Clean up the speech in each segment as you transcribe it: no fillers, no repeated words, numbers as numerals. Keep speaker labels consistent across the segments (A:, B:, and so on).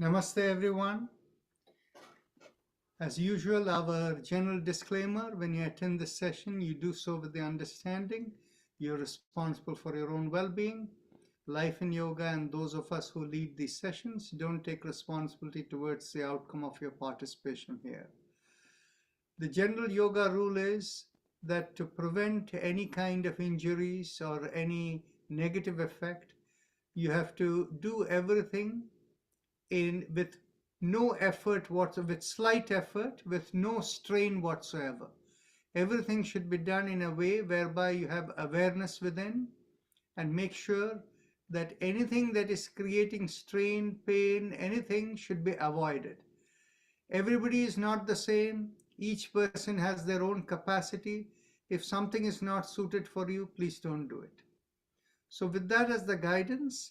A: Namaste, everyone. As usual, our general disclaimer: when you attend this session, you do so with the understanding you're responsible for your own well being. Life in Yoga and those of us who lead these sessions don't take responsibility towards the outcome of your participation here. The general yoga rule is that to prevent any kind of injuries or any negative effect, you have to do everything with no effort whatsoever, with slight effort, with no strain whatsoever. Everything should be done in a way whereby you have awareness within and make sure that anything that is creating strain, pain, anything should be avoided. Everybody is not the same. Each person has their own capacity. If something is not suited for you, please don't do it. So with that as the guidance,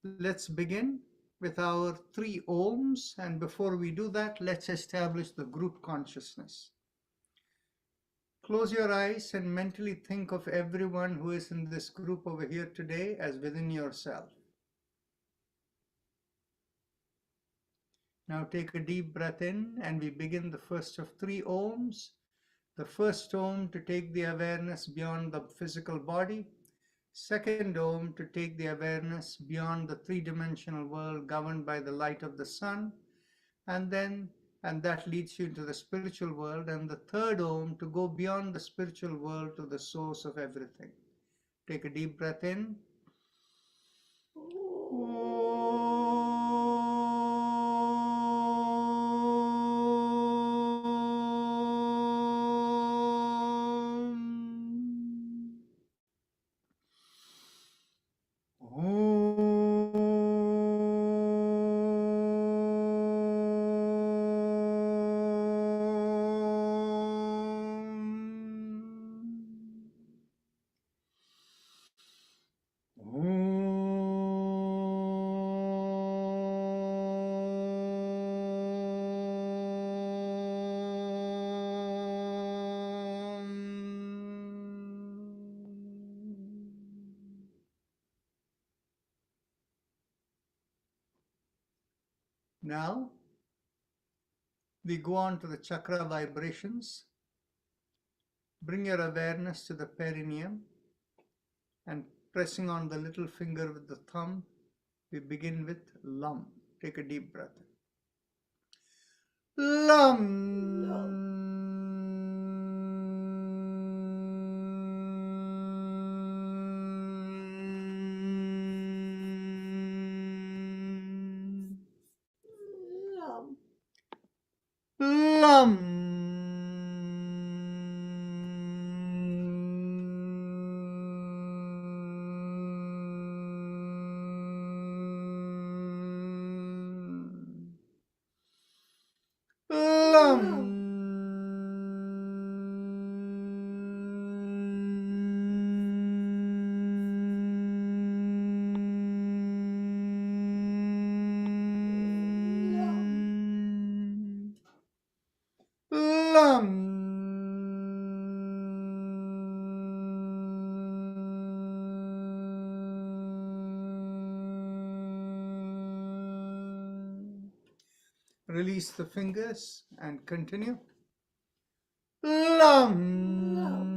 A: let's begin with our 3 Oms. And before we do that, let's establish the group consciousness. Close your eyes and mentally think of everyone who is in this group over here today as within yourself. Now take a deep breath in and we begin the first of 3 Oms. The first Om to take the awareness beyond the physical body. Second Om to take the awareness beyond the three-dimensional world governed by the light of the sun. And that leads you into the spiritual world. And the third Om to go beyond the spiritual world to the source of everything. Take a deep breath in. Now, we go on to the chakra vibrations. Bring your awareness to the perineum and pressing on the little finger with the thumb, we begin with Lam. Take a deep breath. Lam. Lam. Lam. Lam. Release the fingers and continue. Lam. Lam.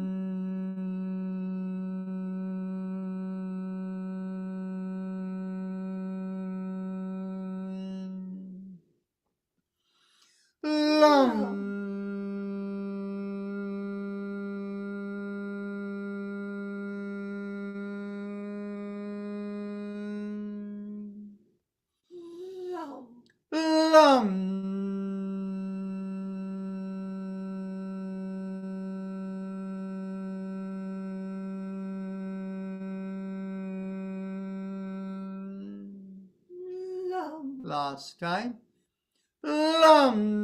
A: Lam. Last time. Lam.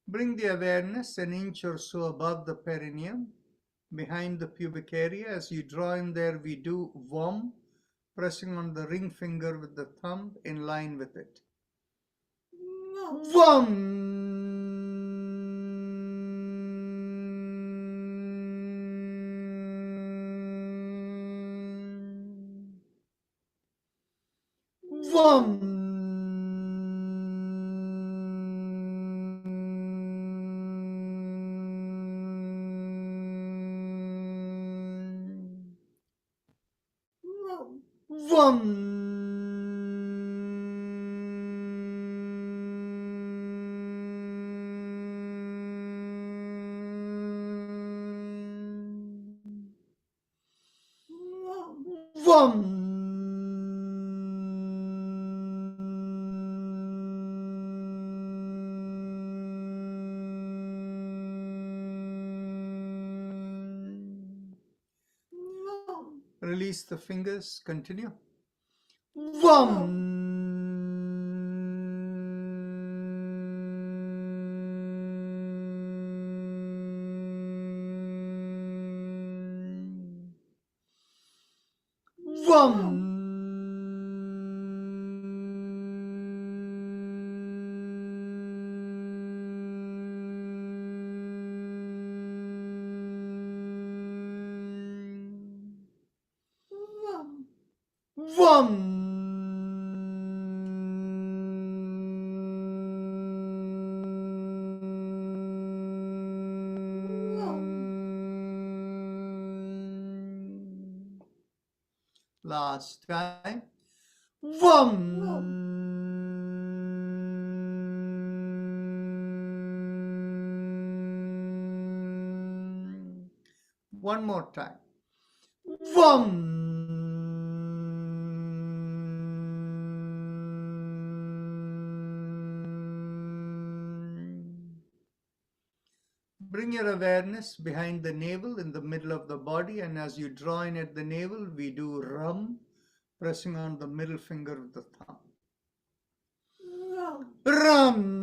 A: Bring the awareness an inch or so above the perineum, behind the pubic area. As you draw in there, we do Vam, pressing on the ring finger with the thumb in line with it. Vam. Vom. Vom. Vom. Release the fingers, continue. Vom. Vom. Vom. Last time. Vom. One more time. Vom. Bring your awareness behind the navel in the middle of the body, and as you draw in at the navel, we do rum, pressing on the middle finger of the thumb. Rum.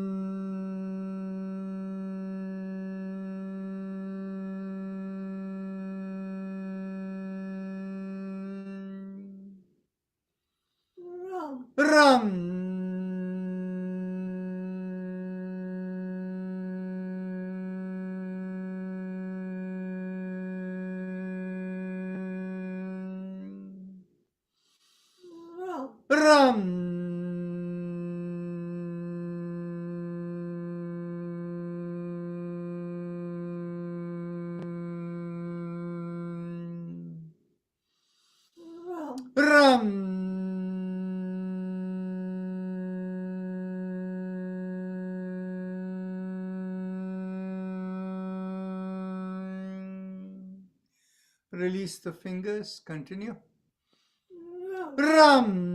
A: Rum. Rum. Rum. Release the fingers, continue. Rum.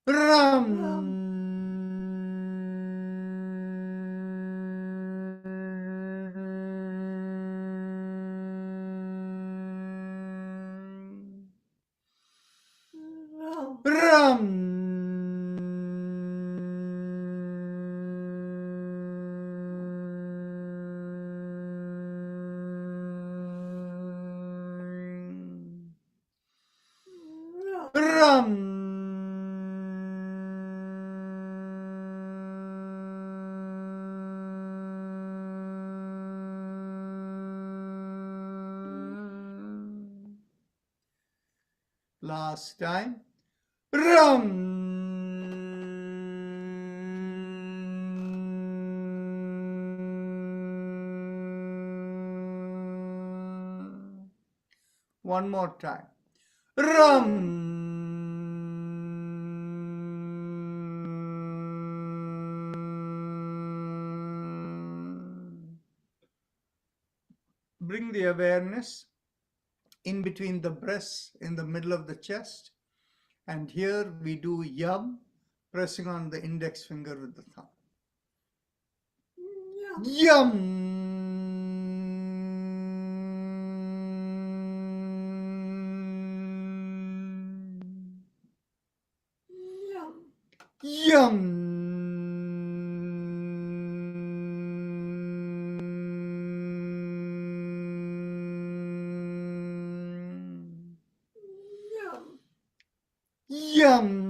A: Rum. Rum. Rum. Last time. Rum. One more time. Rum. Bring the awareness in between the breasts, in the middle of the chest. And here we do yum, pressing on the index finger with the thumb. Yum. Yum. Yum.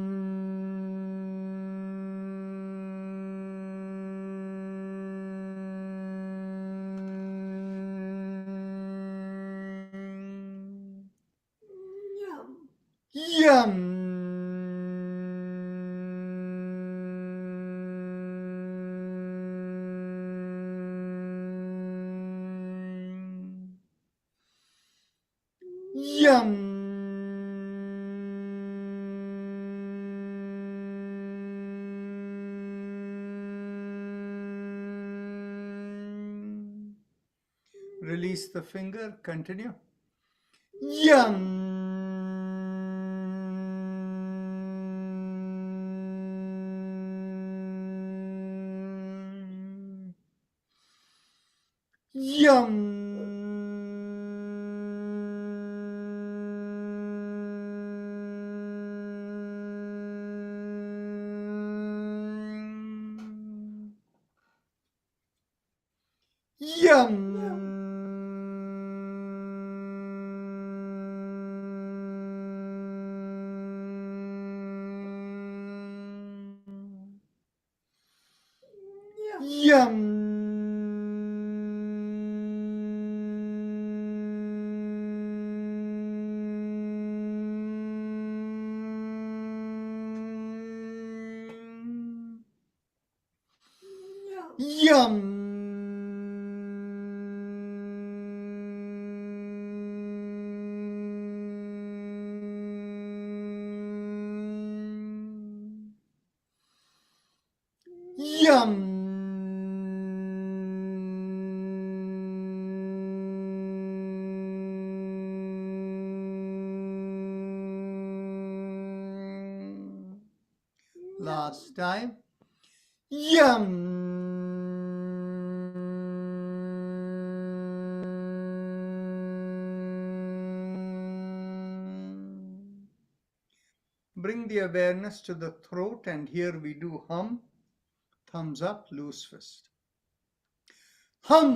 A: Yum. Yum. Release the finger, continue. Yum. Yum. Yum. Yum. Yum. Yum. Last time. Yum. Bring the awareness to the throat, and here we do hum. Thumbs up, loose fist. Hum.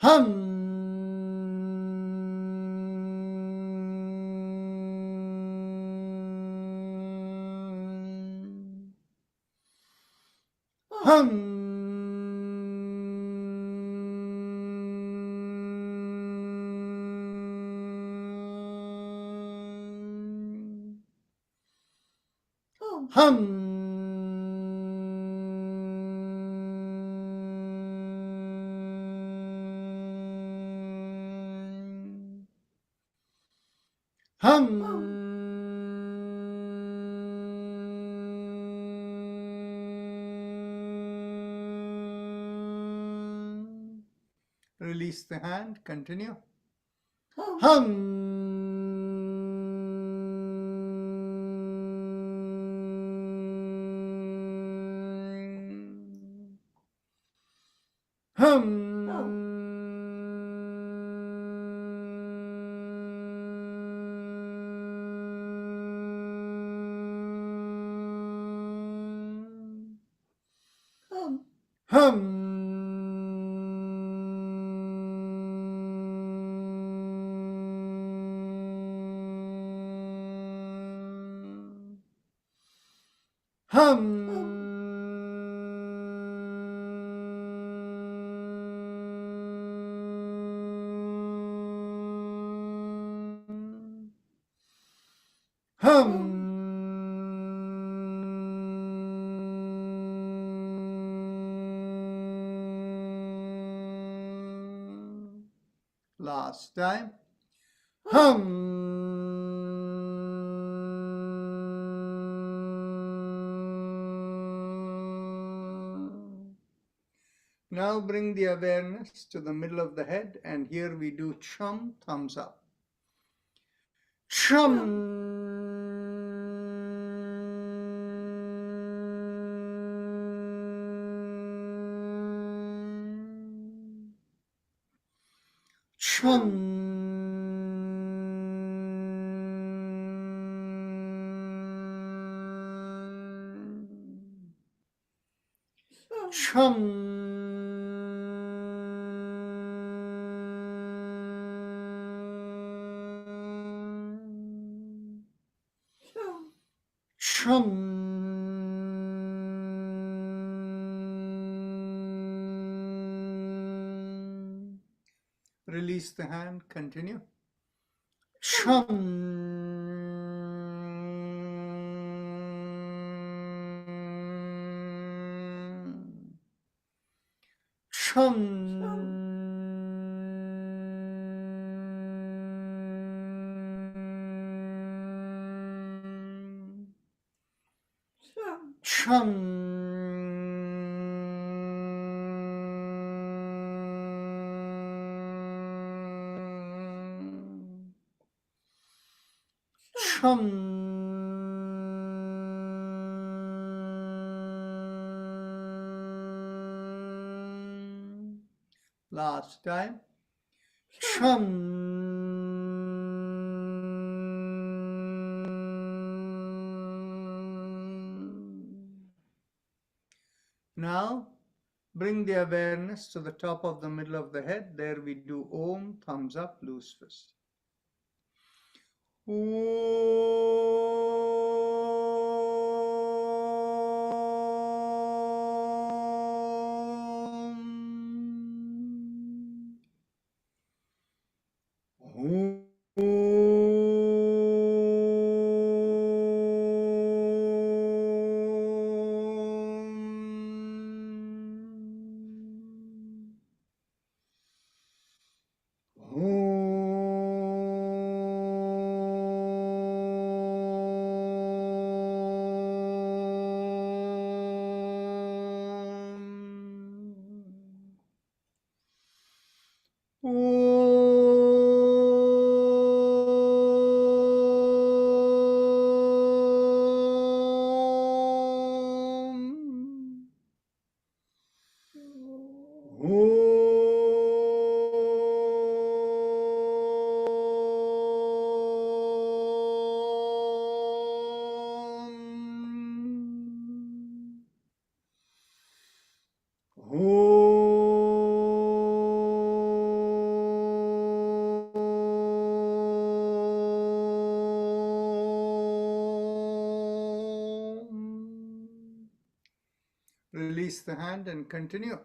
A: Hum. Hum. Hum. Hum. Release the hand, continue. Hum. Hum. Hum. Hum. Last time. Hum. Now bring the awareness to the middle of the head, and here we do chum, thumbs up. Chum. Chum. Chum. Chum. Release the hand, continue. Chum. Chum. Chum. Last time. Now bring the awareness to the top of the middle of the head. There we do Om, thumbs up, loose fist. Release the hand and continue.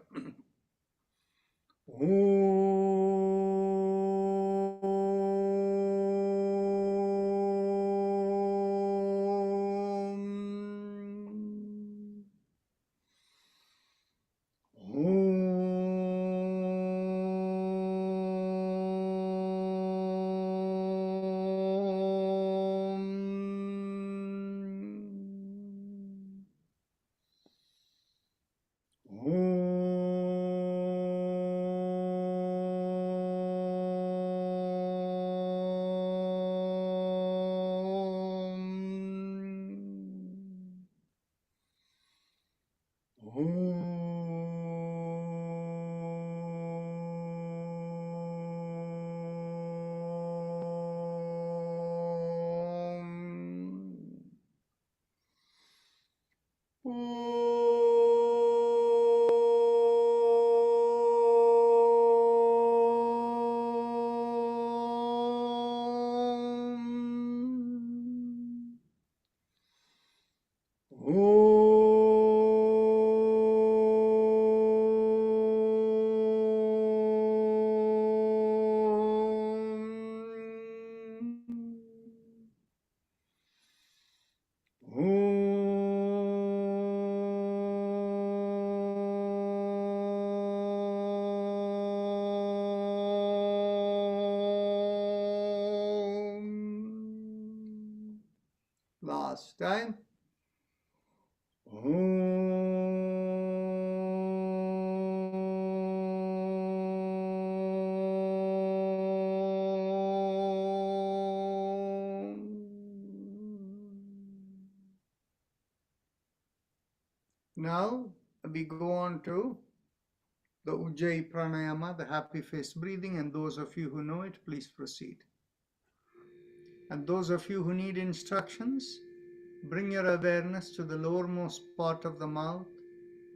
A: Last time. Now we go on to the Ujjayi Pranayama, the happy face breathing, and those of you who know it, please proceed. And those of you who need instructions, bring your awareness to the lowermost part of the mouth,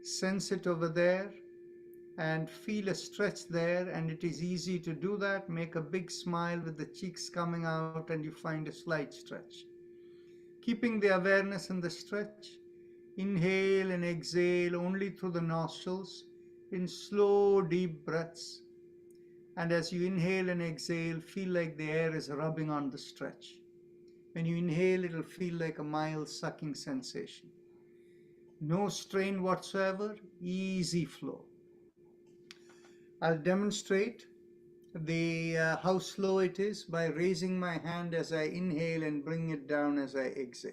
A: sense it over there, and feel a stretch there, and it is easy to do that. Make a big smile with the cheeks coming out and you find a slight stretch. Keeping the awareness in the stretch, inhale and exhale only through the nostrils in slow, deep breaths. And as you inhale and exhale, feel like the air is rubbing on the stretch. When you inhale, it'll feel like a mild sucking sensation. No strain whatsoever, easy flow. I'll demonstrate how slow it is by raising my hand as I inhale and bring it down as I exhale.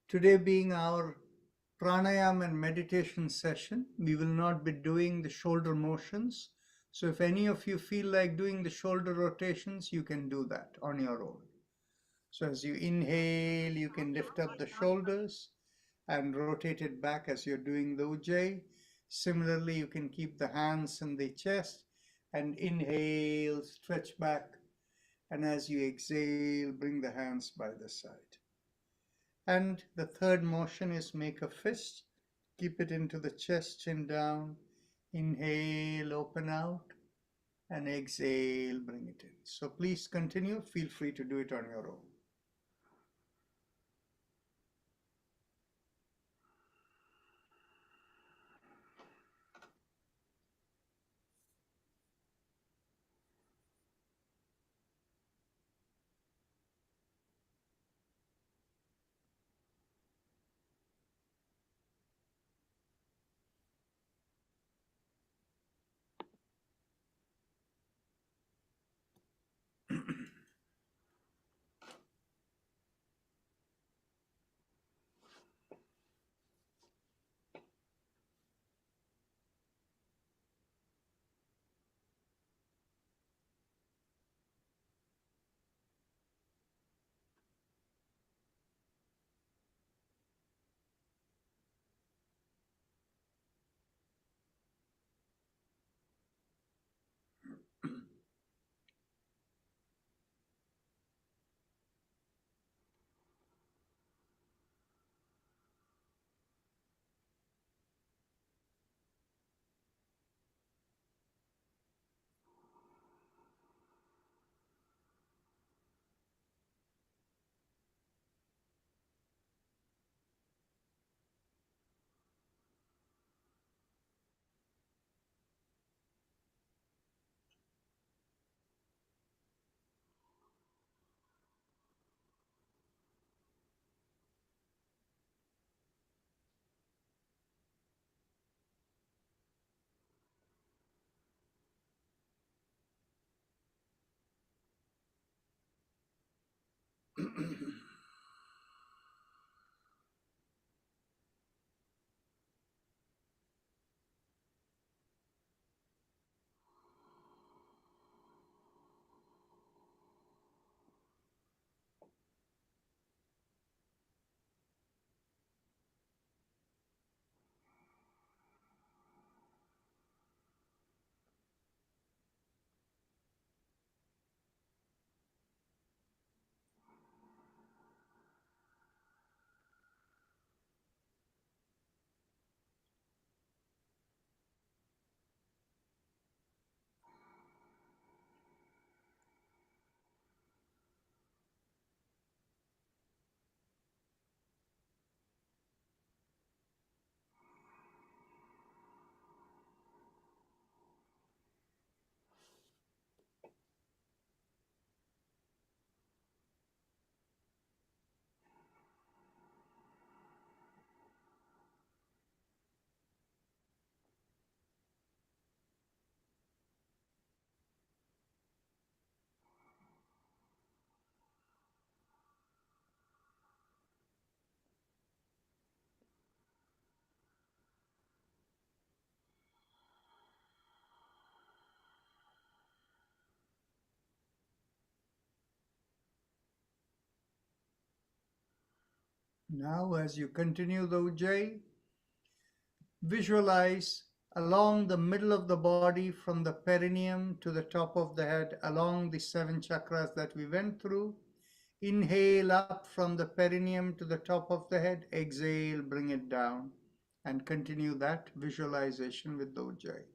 A: Today being our pranayama and meditation session, we will not be doing the shoulder motions. So if any of you feel like doing the shoulder rotations, you can do that on your own. So as you inhale, you can lift up the shoulders and rotate it back as you're doing the Ujjayi. Similarly, you can keep the hands in the chest and inhale, stretch back. And as you exhale, bring the hands by the side. And the third motion is make a fist. Keep it into the chest, chin down. Inhale, open out. And exhale, bring it in. So please continue. Feel free to do it on your own. Now, as you continue the Ujjayi, visualize along the middle of the body from the perineum to the top of the head, along the 7 chakras that we went through. Inhale up from the perineum to the top of the head. Exhale, bring it down. And continue that visualization with the Ujjayi.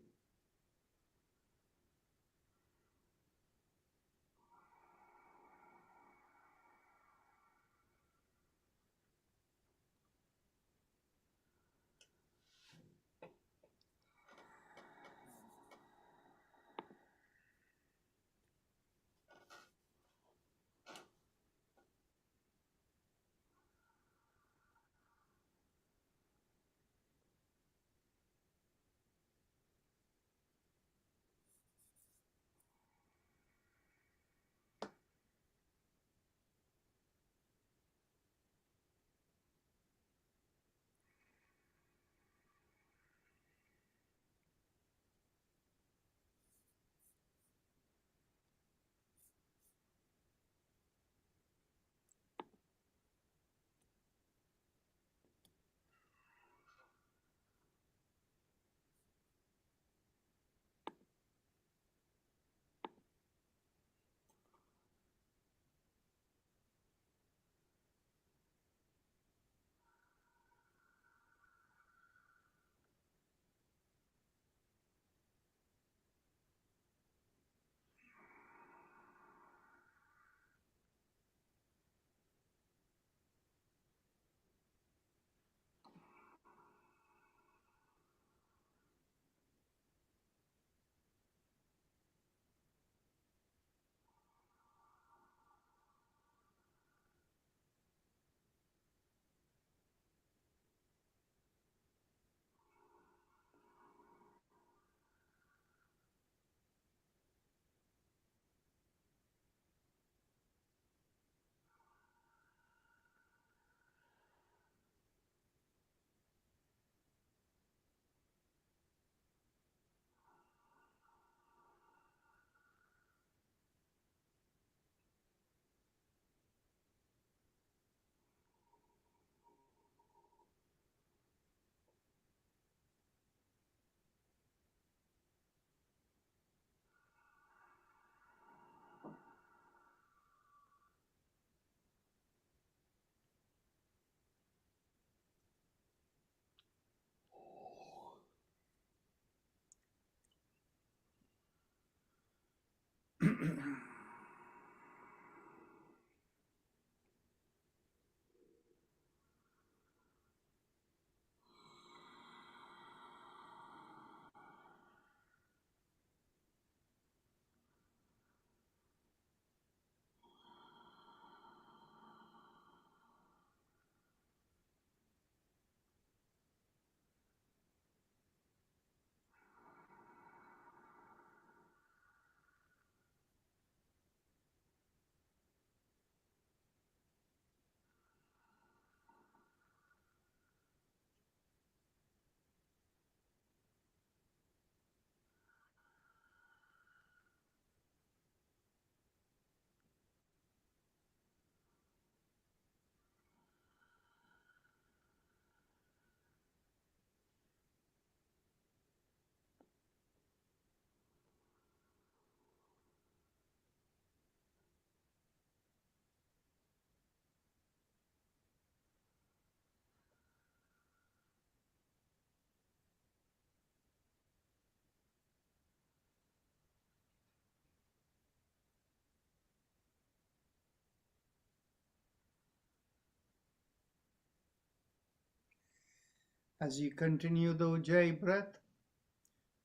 A: As you continue the Ujjayi breath,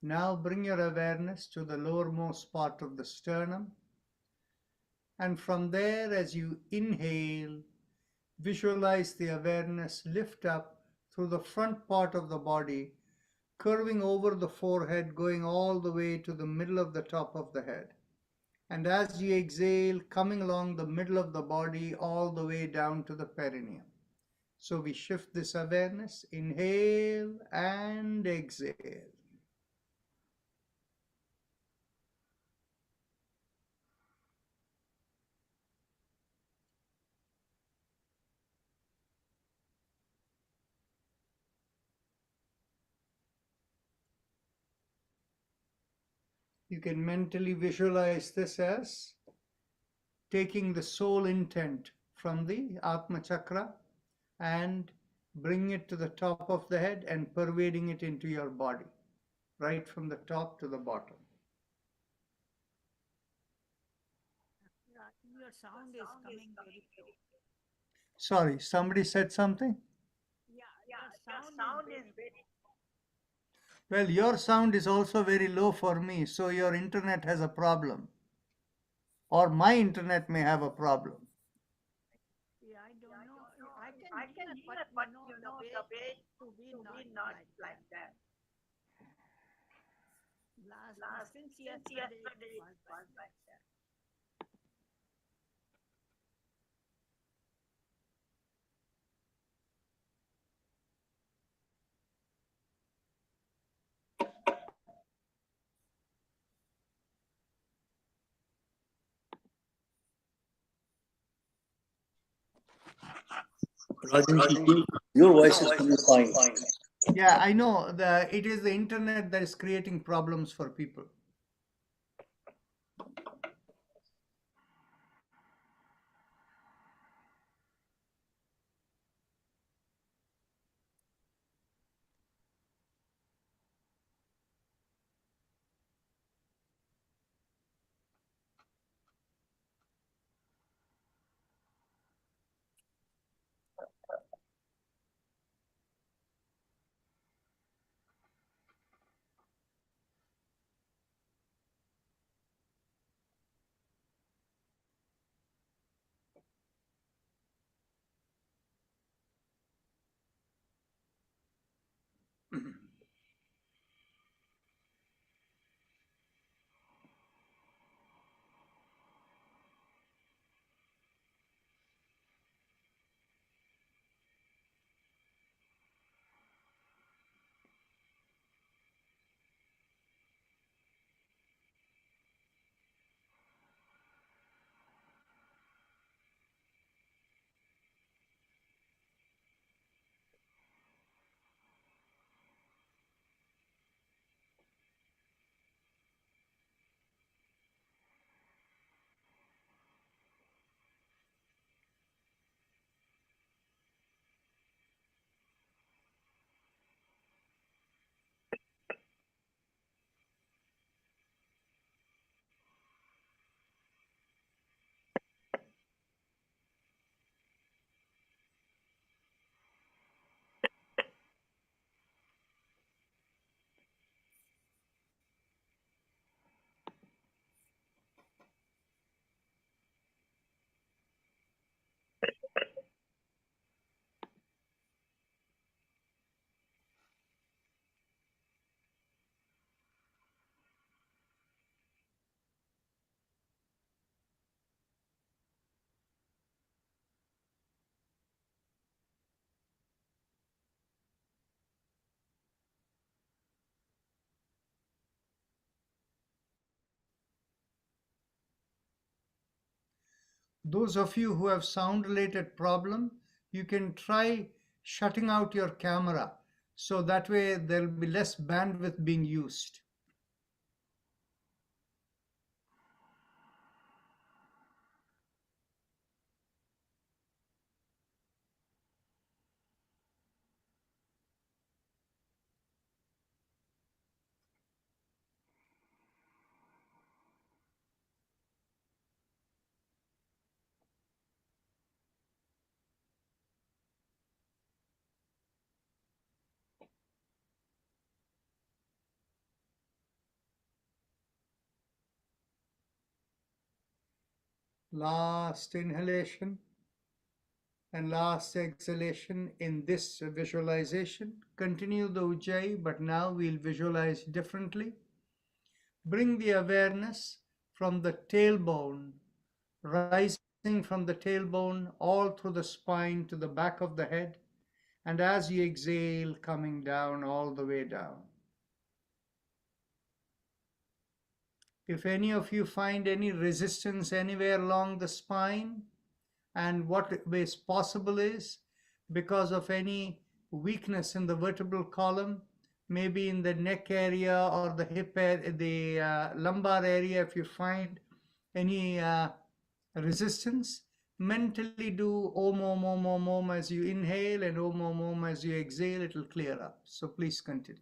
A: now bring your awareness to the lowermost part of the sternum. And from there, as you inhale, visualize the awareness lift up through the front part of the body, curving over the forehead, going all the way to the middle of the top of the head. And as you exhale, coming along the middle of the body, all the way down to the perineum. So we shift this awareness, inhale and exhale. You can mentally visualize this as taking the soul intent from the Atma Chakra and bringing it to the top of the head and pervading it into your body, right from the top to the bottom.
B: Your sound is coming very low.
A: Sorry, somebody said something?
B: Yeah, your sound is very.
A: Well, your sound is also very low for me, so your internet has a problem. Or my internet may have a problem.
B: Yeah, I don't know. I can hear, but the way to be not like that. Since yesterday it was like that.
C: Rajan, your voice is coming fine.
A: Yeah, I know. It is the internet that is creating problems for people. Those of you who have sound related problem, you can try shutting out your camera, so that way there'll be less bandwidth being used. Last inhalation and last exhalation in this visualization. Continue the Ujjayi, but now we'll visualize differently. Bring the awareness from the tailbone, rising from the tailbone all through the spine to the back of the head, and as you exhale, coming down all the way down. If any of you find any resistance anywhere along the spine, and what is possible is because of any weakness in the vertebral column, maybe in the neck area or the hip area, the lumbar area, if you find any resistance, mentally do Om Om Om Om Om as you inhale and Om Om Om as you exhale. It will clear up. So please continue.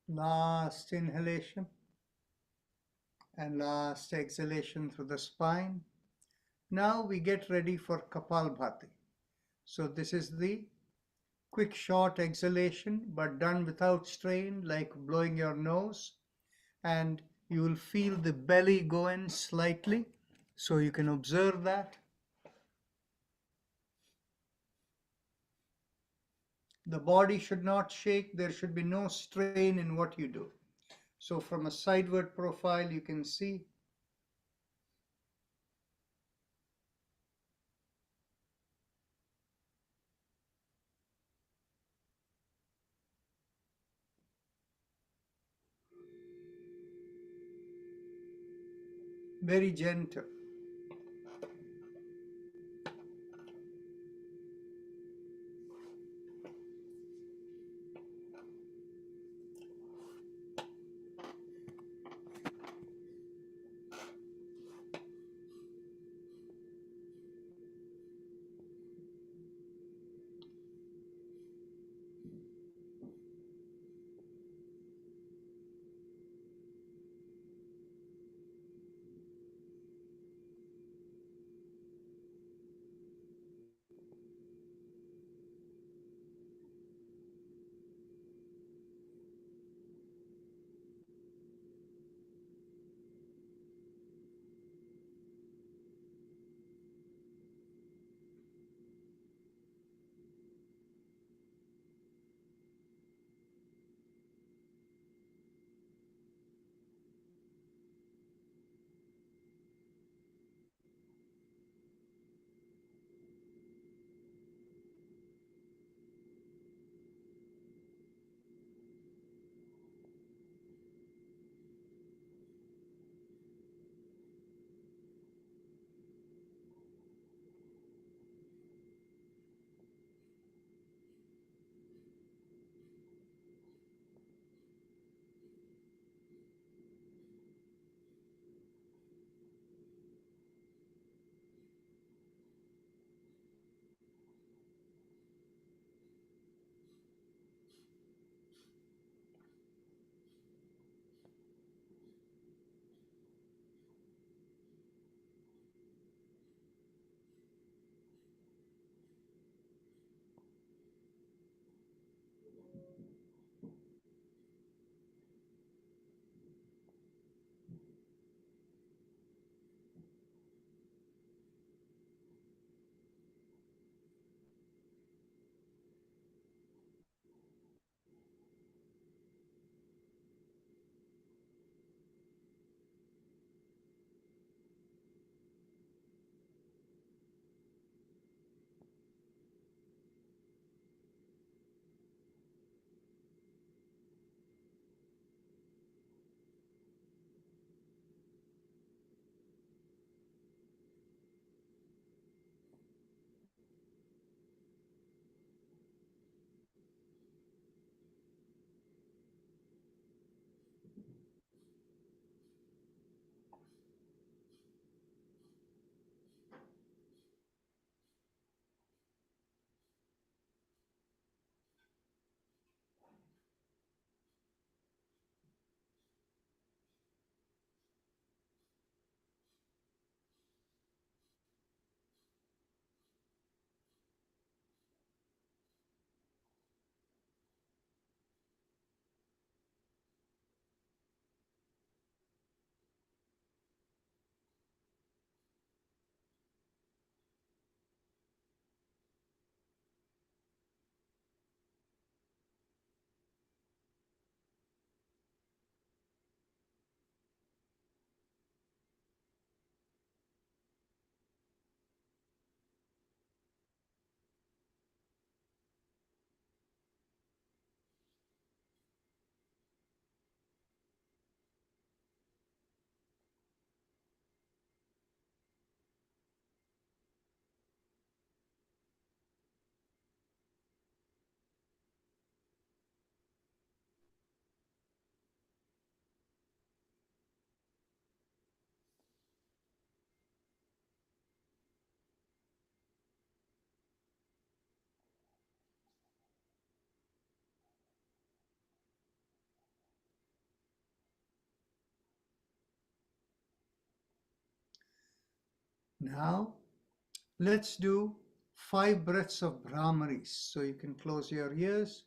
A: Last inhalation and last exhalation through the spine. Now we get ready for Kapalbhati. So this is the quick short exhalation, but done without strain, like blowing your nose. And you will feel the belly go in slightly. So you can observe that. The body should not shake. There should be no strain in what you do. So from a sideward profile, you can see very gentle. Now, let's do 5 breaths of Brahmaris. So you can close your ears.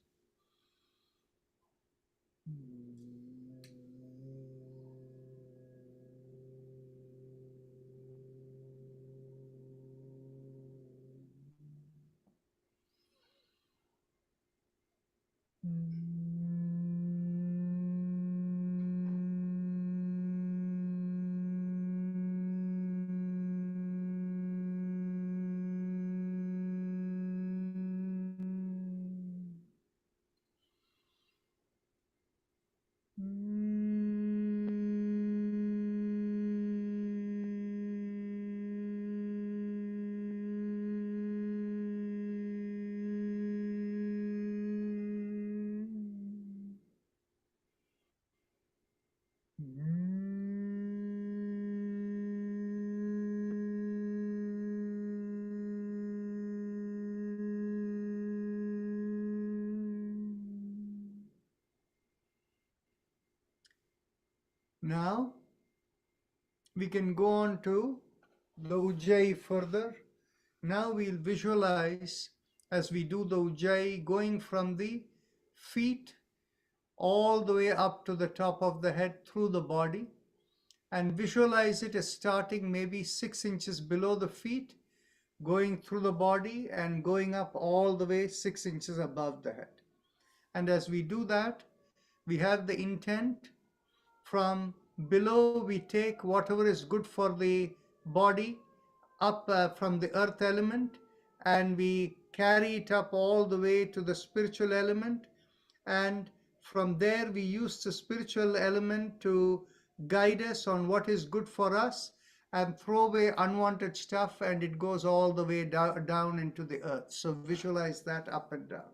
A: Now we can go on to the Ujjayi further. Now we'll visualize as we do the Ujjayi going from the feet all the way up to the top of the head through the body, and visualize it as starting maybe 6 inches below the feet, going through the body and going up all the way 6 inches above the head. And as we do that, we have the intent from below, we take whatever is good for the body up from the earth element, and we carry it up all the way to the spiritual element, and from there we use the spiritual element to guide us on what is good for us and throw away unwanted stuff, and it goes all the way down into the earth. So visualize that up and down.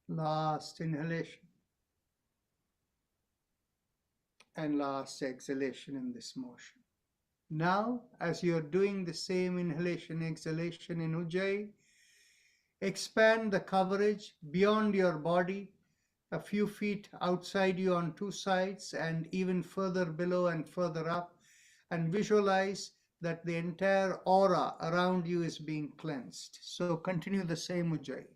A: Last inhalation and last exhalation in this motion. Now, as you're doing the same inhalation, exhalation in Ujjayi, expand the coverage beyond your body, a few feet outside you on two sides, and even further below and further up, and visualize that the entire aura around you is being cleansed. So continue the same Ujjayi.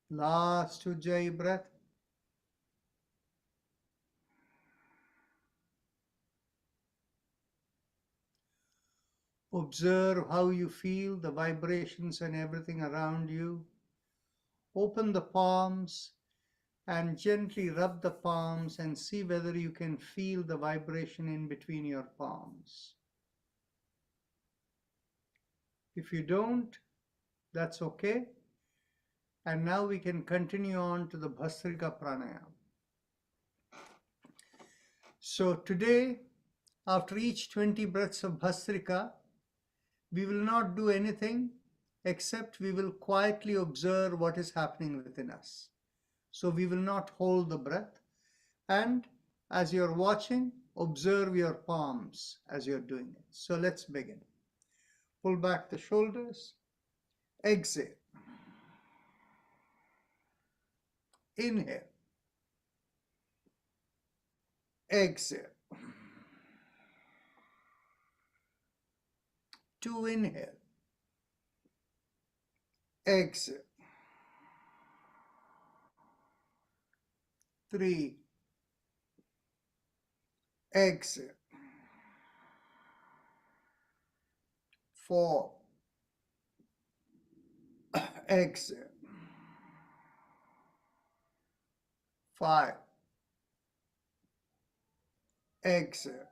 A: Last Ujjayi breath. Observe how you feel, the vibrations and everything around you. Open the palms and gently rub the palms and see whether you can feel the vibration in between your palms. If you don't, that's okay. And now we can continue on to the Bhastrika Pranayama. So today, after each 20 breaths of Bhastrika, we will not do anything except we will quietly observe what is happening within us. So we will not hold the breath. And as you're watching, observe your palms as you're doing it. So let's begin. Pull back the shoulders. Exhale. Inhale. Exhale. 2 inhale. Exhale. 3. Exhale. 4. Exhale. 5. Exhale.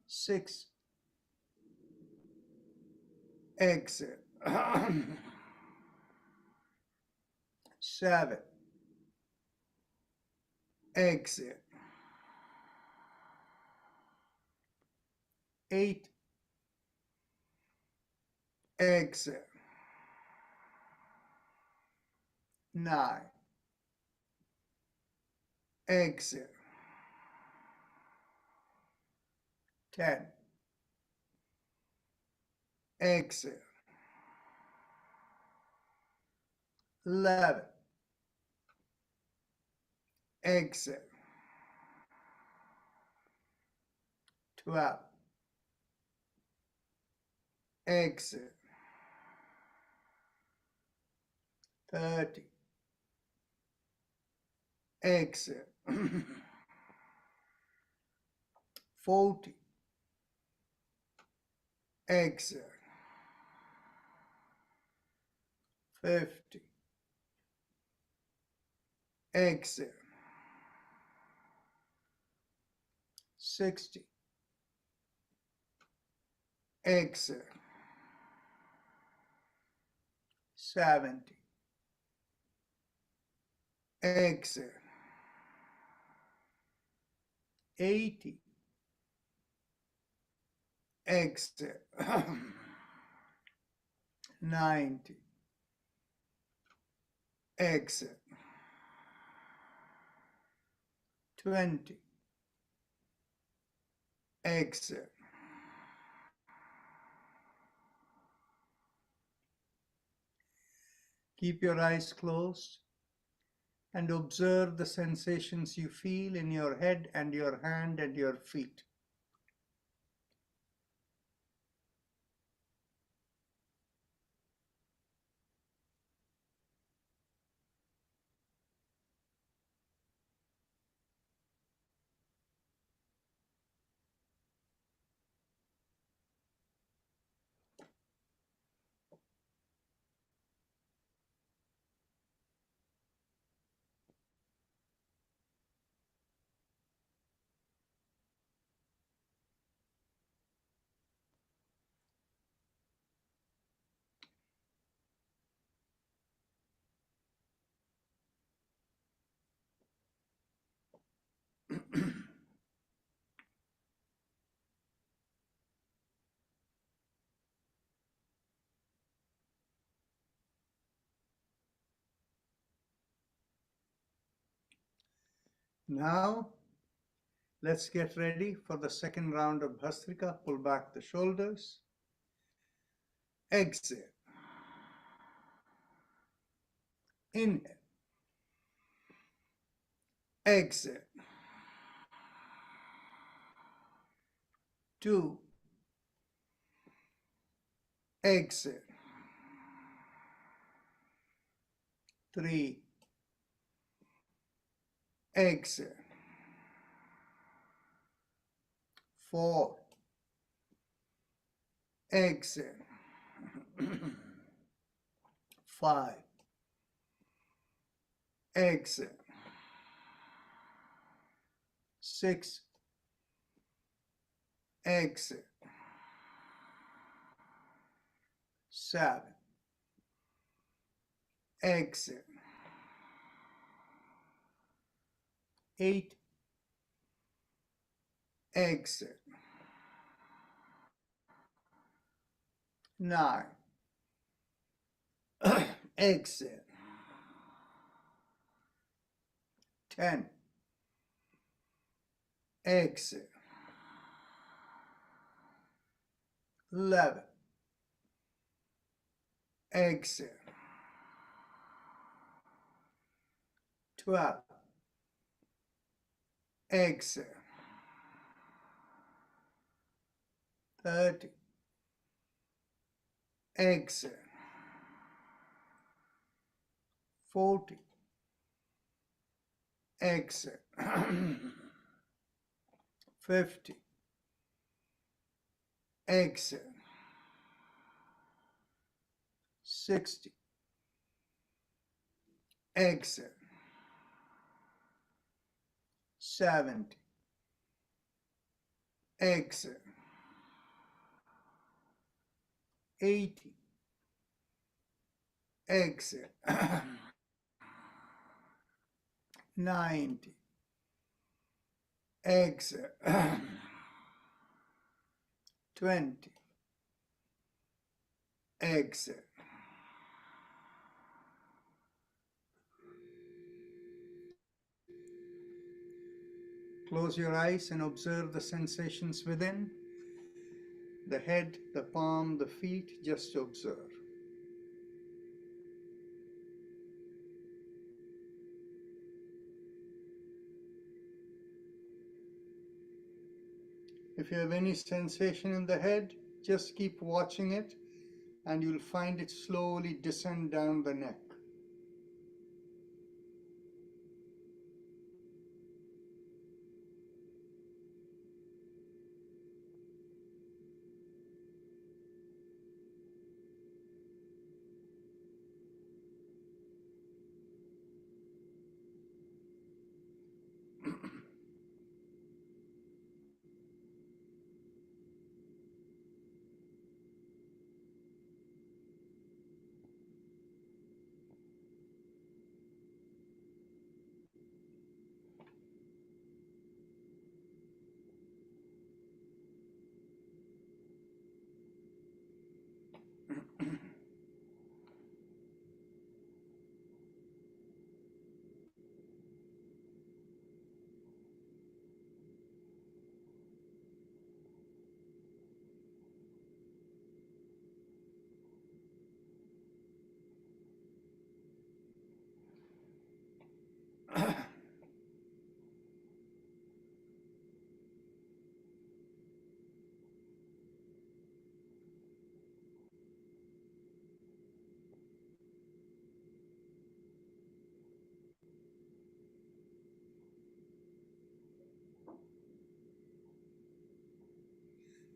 A: 6. Exhale. 7. Exhale. 8. Exhale. 9. Exhale. 10. Exhale. 11. Exhale. 12. Exhale. 30. Exhale. 40. Exhale. 50. Exhale. 60. Exhale. 70. Exhale. 80. Exhale. 90. Exhale. 20. Exhale. Keep your eyes closed and observe the sensations you feel in your head and your hand and your feet. Now, let's get ready for the second round of Bhastrika. Pull back the shoulders. Exhale. Inhale. Exhale. 2. Exhale. 3. Exhale. 4. Exhale. 5. Exhale. 6. Exhale. 7. Exhale. 8. Exhale. 9. exit. 10, exit. 11, exit. 12, exit. 30, exit. 40, exit. 50, exit. 60, exit. 70, exit. 80, exit. 90, exit. 20, exit. Close your eyes and observe the sensations within. The head, the palm, the feet, just observe. If you have any sensation in the head, just keep watching it and you'll find it slowly descend down the neck.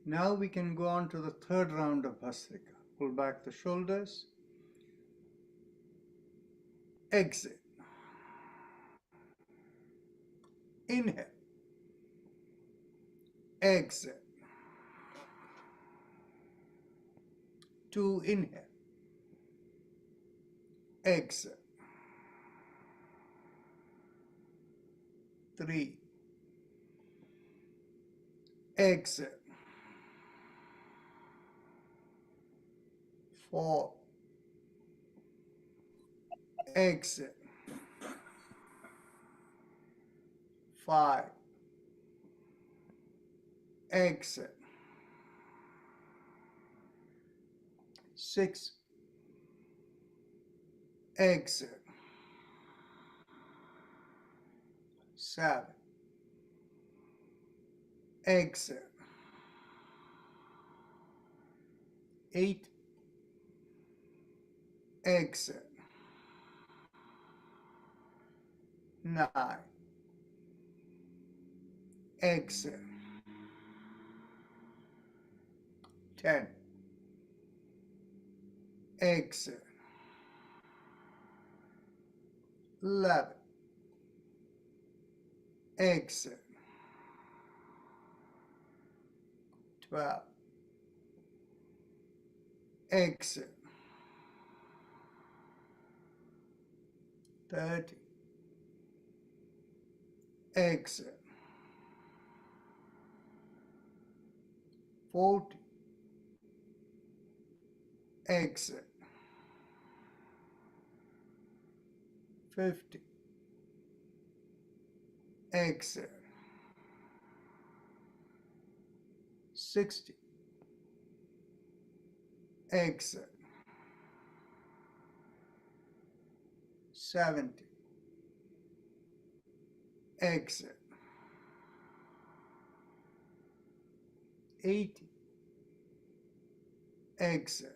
A: Now we can go on to the third round of Bhastrika. Pull back the shoulders. Exit. Inhale. Exit. 2, inhale. Exit. 3. Exit. 4. Exit. 5. Exit. 6. Exit. 7. Exit. 8. Exit. 9. Exit. 10. Exit. 11. Exit. 12. Exit. 30. Exit. 40. Exit. 50. Exhale. 60. Exhale. 70. Exhale. 80. Exhale.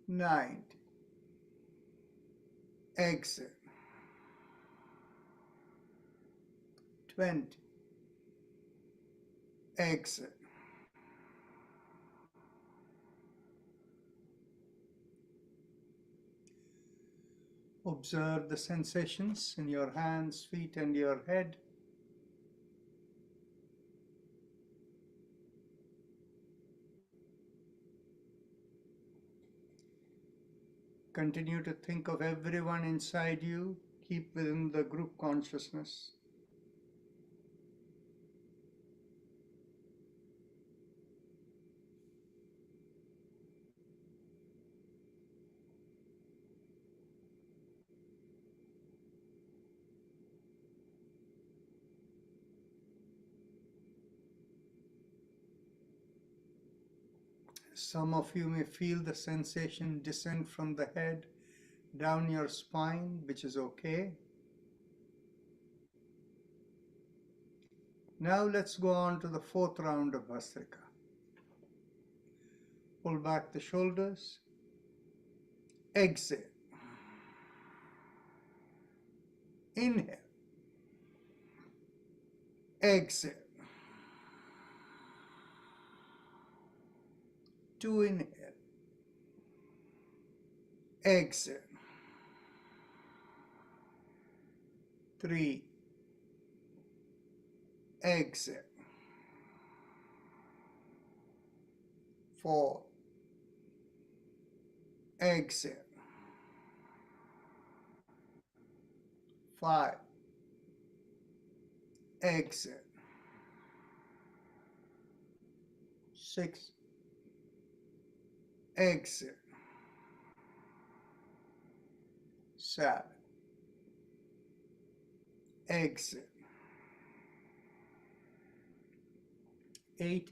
A: 90. Exhale. 20. Exhale. 'Observe the sensations in your hands, feet, and your head. Continue to think of everyone inside you. Keep within the group consciousness. Some of you may feel the sensation descend from the head down your spine, which is okay. Now let's go on to the fourth round of Bhastrika. Pull back the shoulders. Exhale. Inhale. Exhale. 2 inhale. Exhale. 3. Exhale. 4. Exhale. 5. Exhale. 6. Exhale. 7. Exhale. 8.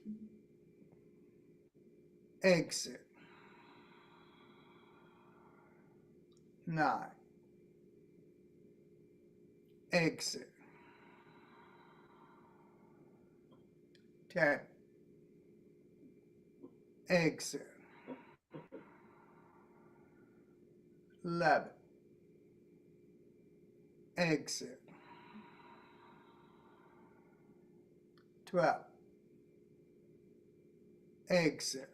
A: Exhale. 9. Exhale. 10. Exhale. 11. Exhale. 12. Exhale.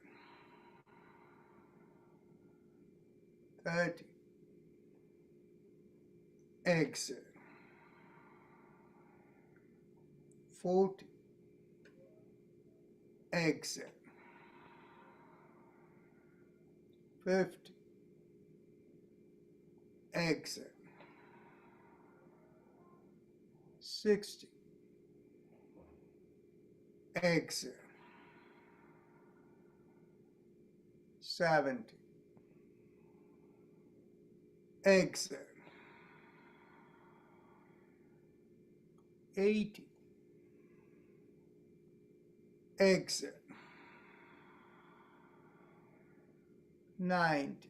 A: 13. Exhale. 14. Exhale. 15. Exhale. 60. Exhale. 70. Exhale. 80. Exhale. 90.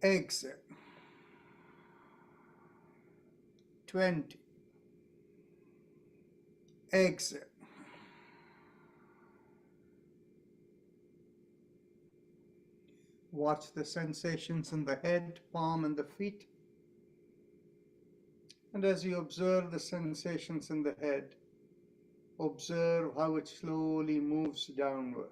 A: Exhale. 20. Exhale. Watch the sensations in the head, palm, and the feet. And as you observe the sensations in the head, observe how it slowly moves downward.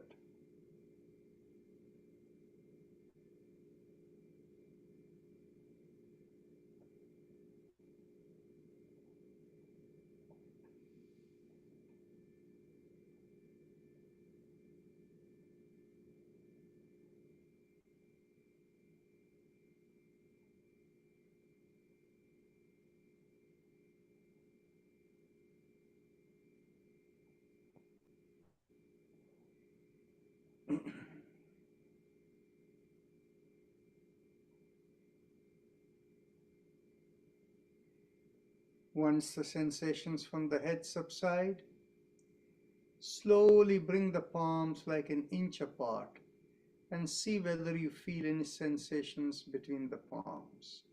A: Once the sensations from the head subside, slowly bring the palms like an inch apart and see whether you feel any sensations between the palms.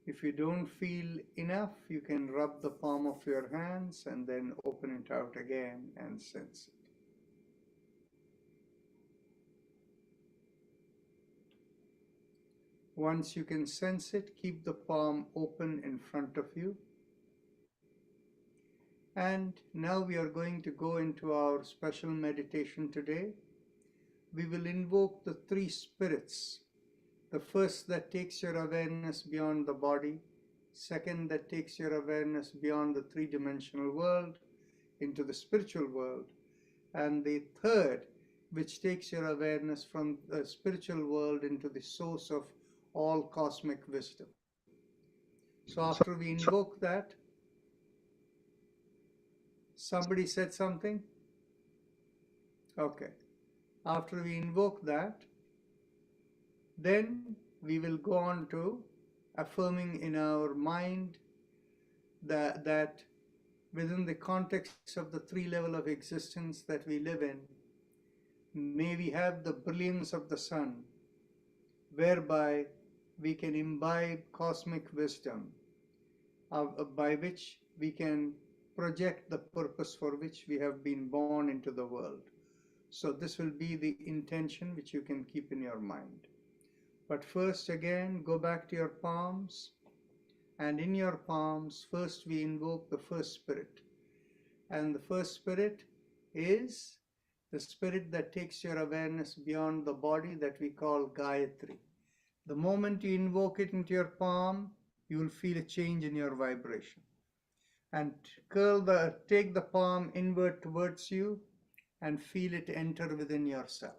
A: If you don't feel enough, you can rub the palm of your hands and then open it out again and sense it. Once you can sense it, keep the palm open in front of you. And now we are going to go into our special meditation today. We will invoke the three spirits. The first that takes your awareness beyond the body, second that takes your awareness beyond the three-dimensional world into the spiritual world, and the third which takes your awareness from the spiritual world into the source of all cosmic wisdom. So after we invoke that, somebody said something? Okay. After we invoke that, then we will go on to affirming in our mind that within the context of the three level of existence that we live in, may we have the brilliance of the sun, whereby we can imbibe cosmic wisdom, by which we can project the purpose for which we have been born into the world. So this will be the intention which you can keep in your mind. But first again, go back to your palms, and in your palms, first we invoke the first spirit. And the first spirit is the spirit that takes your awareness beyond the body that we call Gayatri. The moment you invoke it into your palm, you will feel a change in your vibration. And take the palm inward towards you and feel it enter within yourself.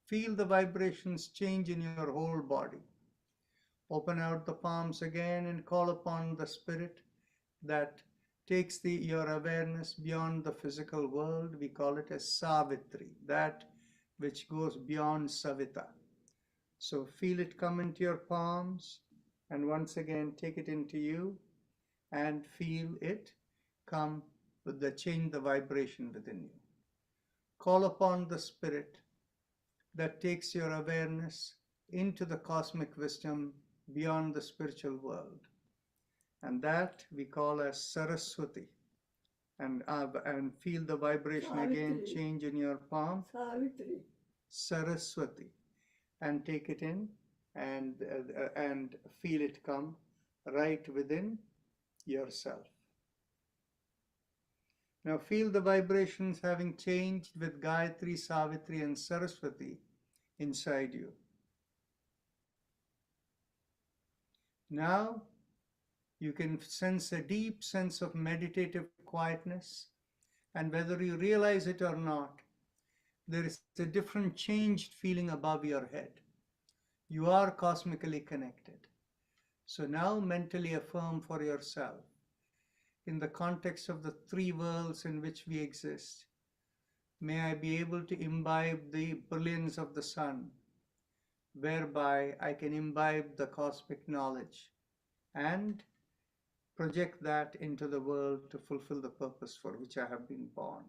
A: Feel the vibrations change in your whole body. Open out the palms again and call upon the spirit that takes your awareness beyond the physical world. We call it as Savitri, that which goes beyond Savita. So feel it come into your palms, and once again take it into you and feel it come with change the vibration within you. Call upon the spirit that takes your awareness into the cosmic wisdom beyond the spiritual world, and that we call as Saraswati. And feel the vibration again change in your palm. Saraswati. And take it in and feel it come right within yourself. Now feel the vibrations having changed with Gayatri, Savitri and Saraswati inside you. Now you can sense a deep sense of meditative quietness, and whether you realize it or not, there is a different changed feeling above your head. You are cosmically connected. So now mentally affirm for yourself, in the context of the three worlds in which we exist, may I be able to imbibe the brilliance of the sun, whereby I can imbibe the cosmic knowledge and project that into the world to fulfill the purpose for which I have been born.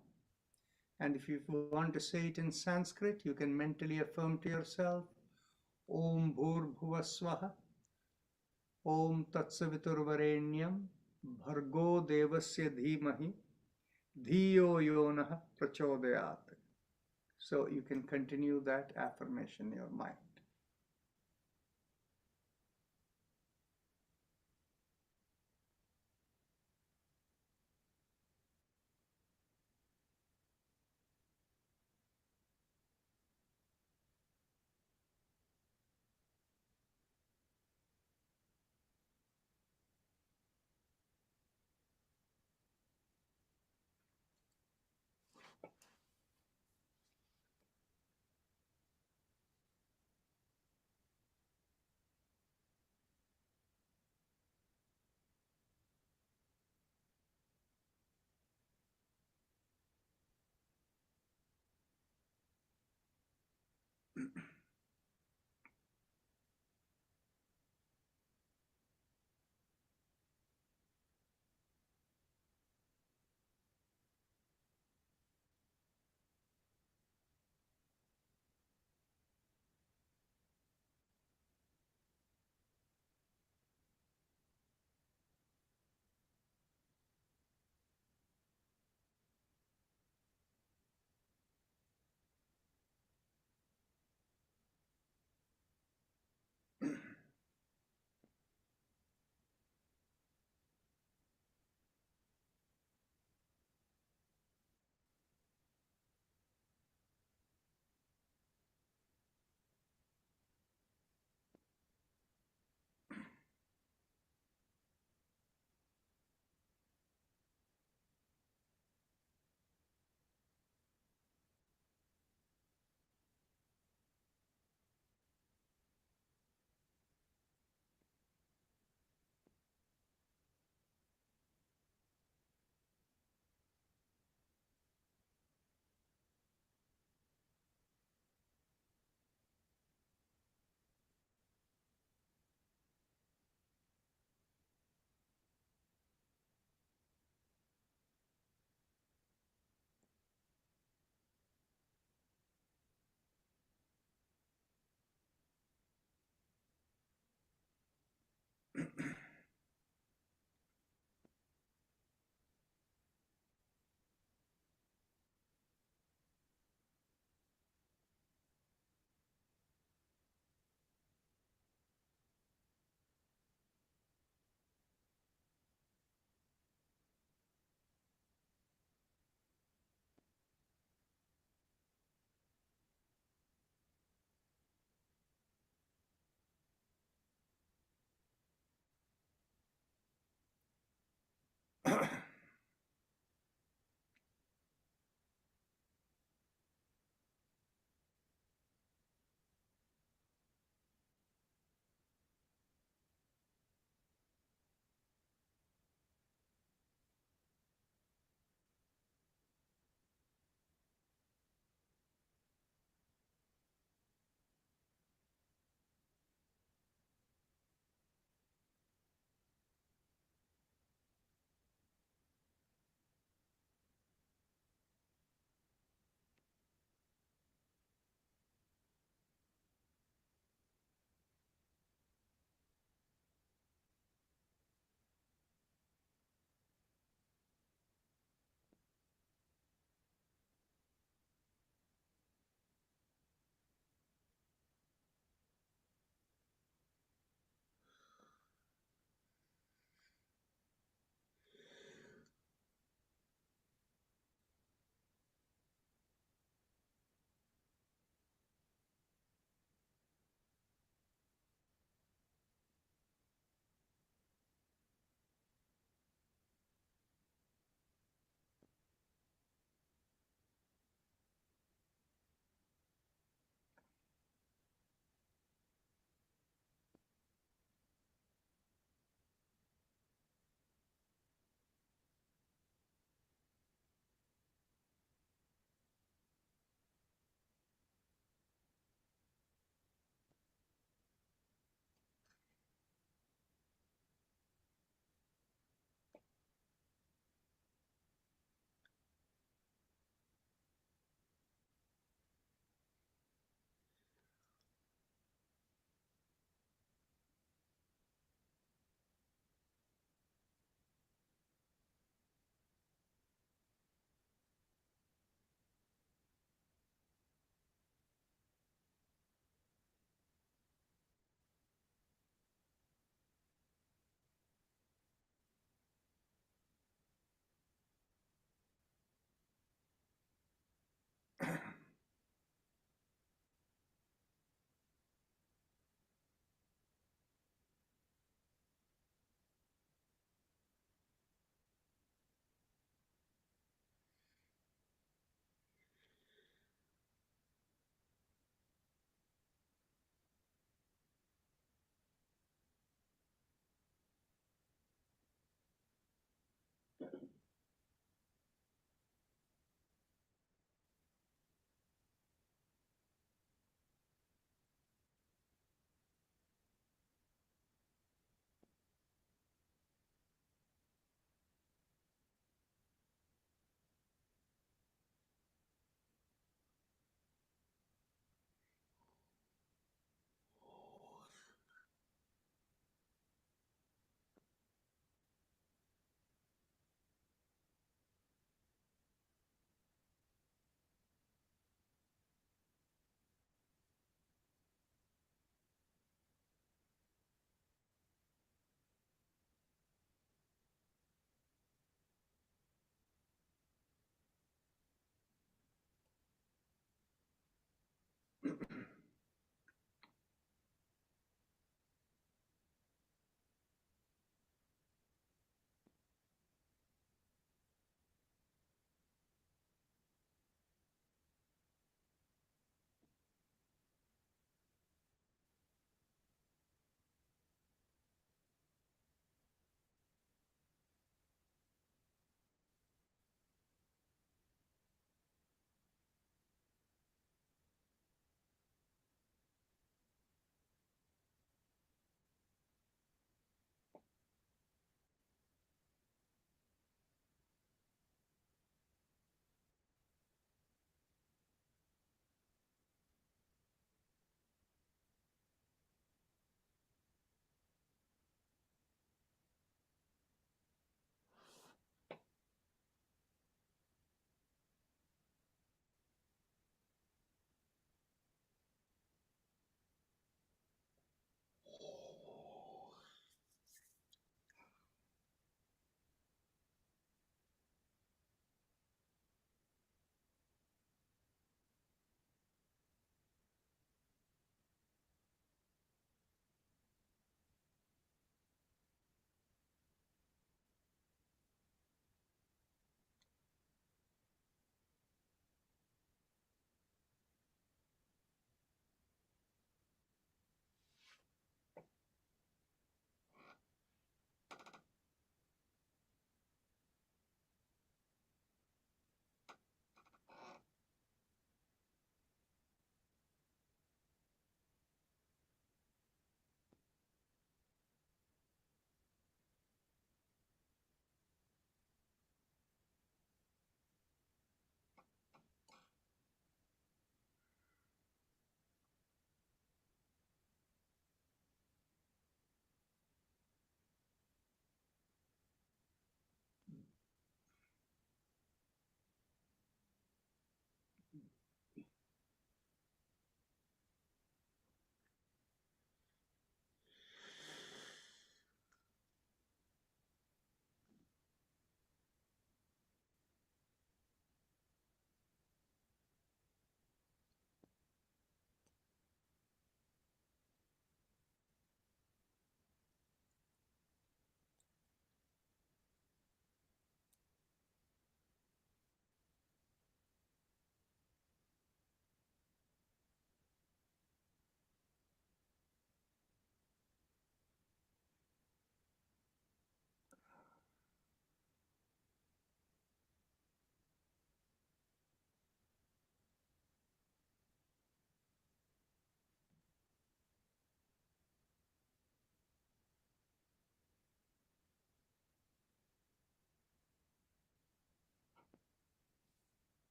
A: And if you want to say it in Sanskrit, you can mentally affirm to yourself, Om Bhurbhuvasvaha, Om Tatsaviturvarenyam, Bhargo Devasya Dhimahi, Dhiyo Yonah Prachodayat. So you can continue that affirmation in your mind.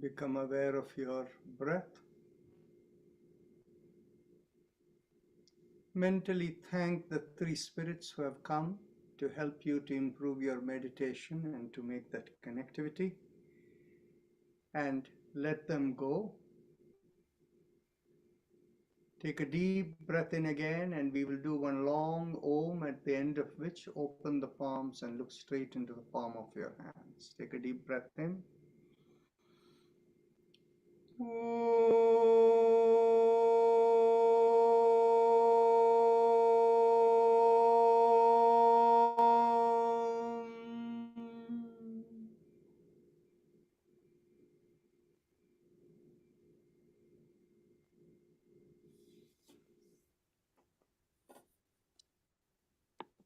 A: Become aware of your breath. Mentally thank the three spirits who have come to help you to improve your meditation and to make that connectivity. And let them go. Take a deep breath in again, and we will do one long Om, at the end of which open the palms and look straight into the palm of your hands. Take a deep breath in.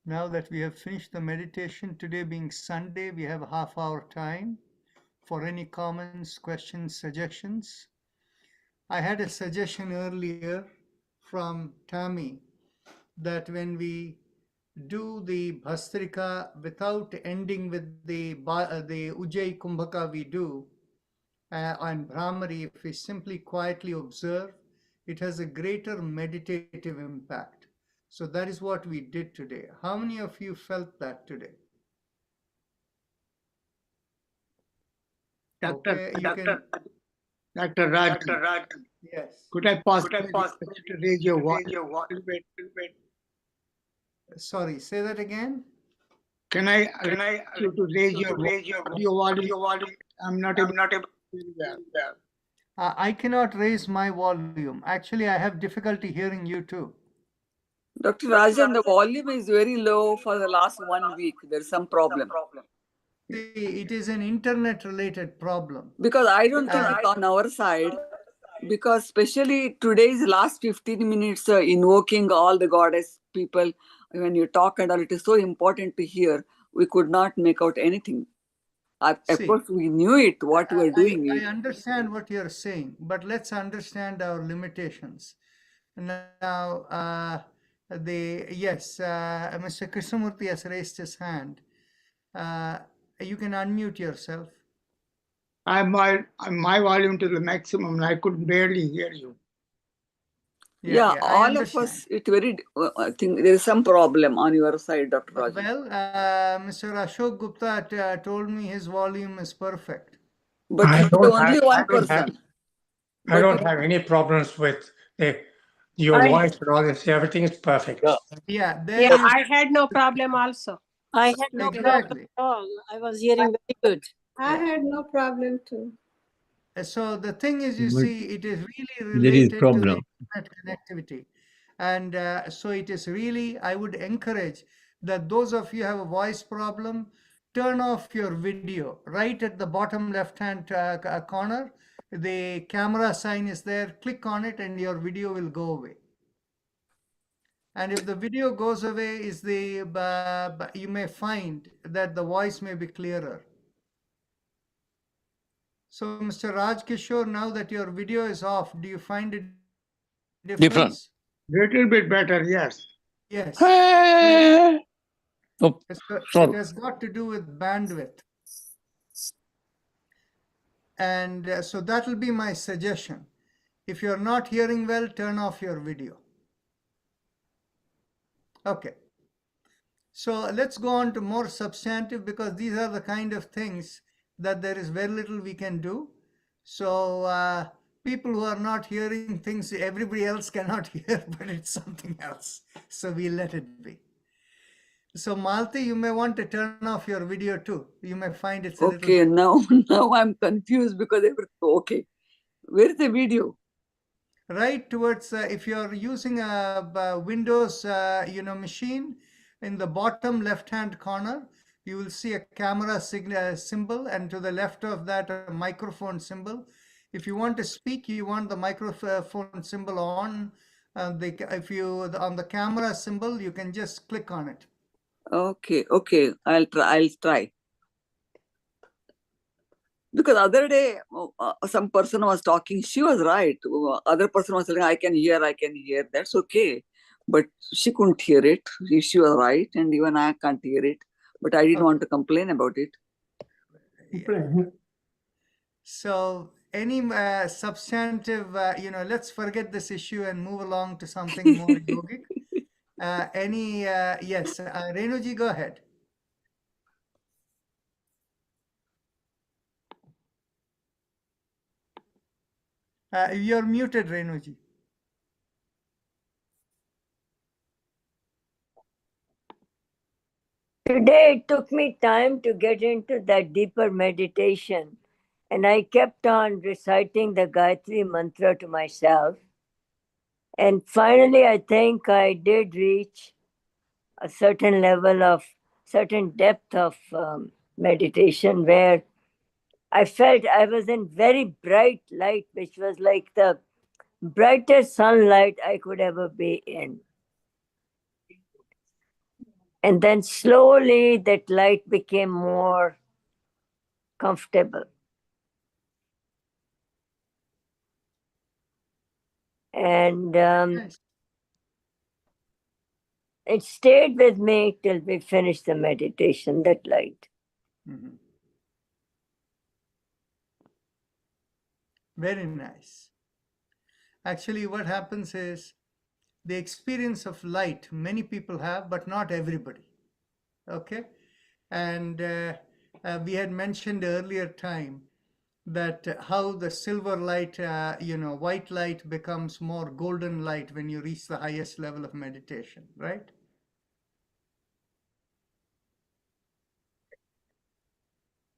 A: Now that we have finished the meditation, today being Sunday, we have a half-hour time for any comments, questions, suggestions. I had a suggestion earlier from Tammy that when we do the Bhastrika without ending with the Ujjayi Kumbhaka we do on Brahmari, if we simply quietly observe, it has a greater meditative impact. So that is what we did today. How many of you felt that today?
D: Dr.
A: Okay,
D: Dr. Raj,
A: yes.
D: could I possibly to raise your voice a little bit?
A: Sorry, say that again.
D: Can I ask you to raise your volume? I'm not able to hear well.
A: I cannot raise my volume. Actually, I have difficulty hearing you too.
E: Dr. Rajan, the volume is very low for the last 1 week. There's some problem.
A: See, it is an internet-related problem.
E: Because I don't think it's on our side. Because especially today's last 15 minutes, invoking all the goddess people, when you talk and all, it is so important to hear. We could not make out anything. Of course, we knew it, what we were doing.
A: I understand what you're saying, but let's understand our limitations. Now, Mr. Krishnamurti has raised his hand. You can unmute yourself.
D: My volume to the maximum and I could barely hear you.
E: Yeah, all of us, I think there is some problem on your side, Dr. Rajan.
A: Well, Mr. Ashok Gupta told me his volume is perfect.
E: But he's the only one person.
F: I don't have any problems with your voice and all this. Everything is perfect.
A: Yeah,
G: I had no problem also.
H: I had no problem at all. I was hearing very good.
G: I had no problem too.
A: So the thing is, you see, it is really
C: There is
A: related to
C: problem.
A: the internet connectivity. And so it is really, I would encourage that those of you who have a voice problem, turn off your video. Right at the bottom left-hand corner, the camera sign is there. Click on it and your video will go away. And if the video goes away, you may find that the voice may be clearer. So, Mr. Raj Kishore, now that your video is off, do you find it different?
D: Little bit better, yes.
A: Yes.
C: Oh,
A: It has got to do with bandwidth. And so that will be my suggestion. If you're not hearing well, turn off your video. Okay. So let's go on to more substantive, because these are the kind of things that there is very little we can do. So people who are not hearing things everybody else cannot hear, but it's something else. So we let it be. So Malti, you may want to turn off your video too. You may find it's a
E: okay,
A: little...
E: now I'm confused because okay. Where is the video?
A: Right towards, if you're using a Windows machine, in the bottom left-hand corner, you will see a camera symbol, and to the left of that, a microphone symbol. If you want to speak, you want the microphone symbol on. On the camera symbol, you can just click on it.
E: Okay, I'll try. Because other day, some person was talking, she was right. Other person was saying, I can hear. That's okay. But she couldn't hear it. She was right, and even I can't hear it. But I didn't want to complain about it.
A: So any substantive, let's forget this issue and move along to something more yogic. Yes, Renuji, go ahead. You're muted, Renuji.
H: Today it took me time to get into that deeper meditation, and I kept on reciting the Gayatri mantra to myself. And finally, I think I did reach a certain level of certain depth of meditation where I felt I was in very bright light, which was like the brightest sunlight I could ever be in. And then slowly that light became more comfortable. And
A: Nice.
H: it stayed with me till we finished the meditation, that light.
A: Mhm. Very nice. Actually, what happens is the experience of light many people have, but not everybody. Okay? And we had mentioned earlier time that how the silver light, white light becomes more golden light when you reach the highest level of meditation, right?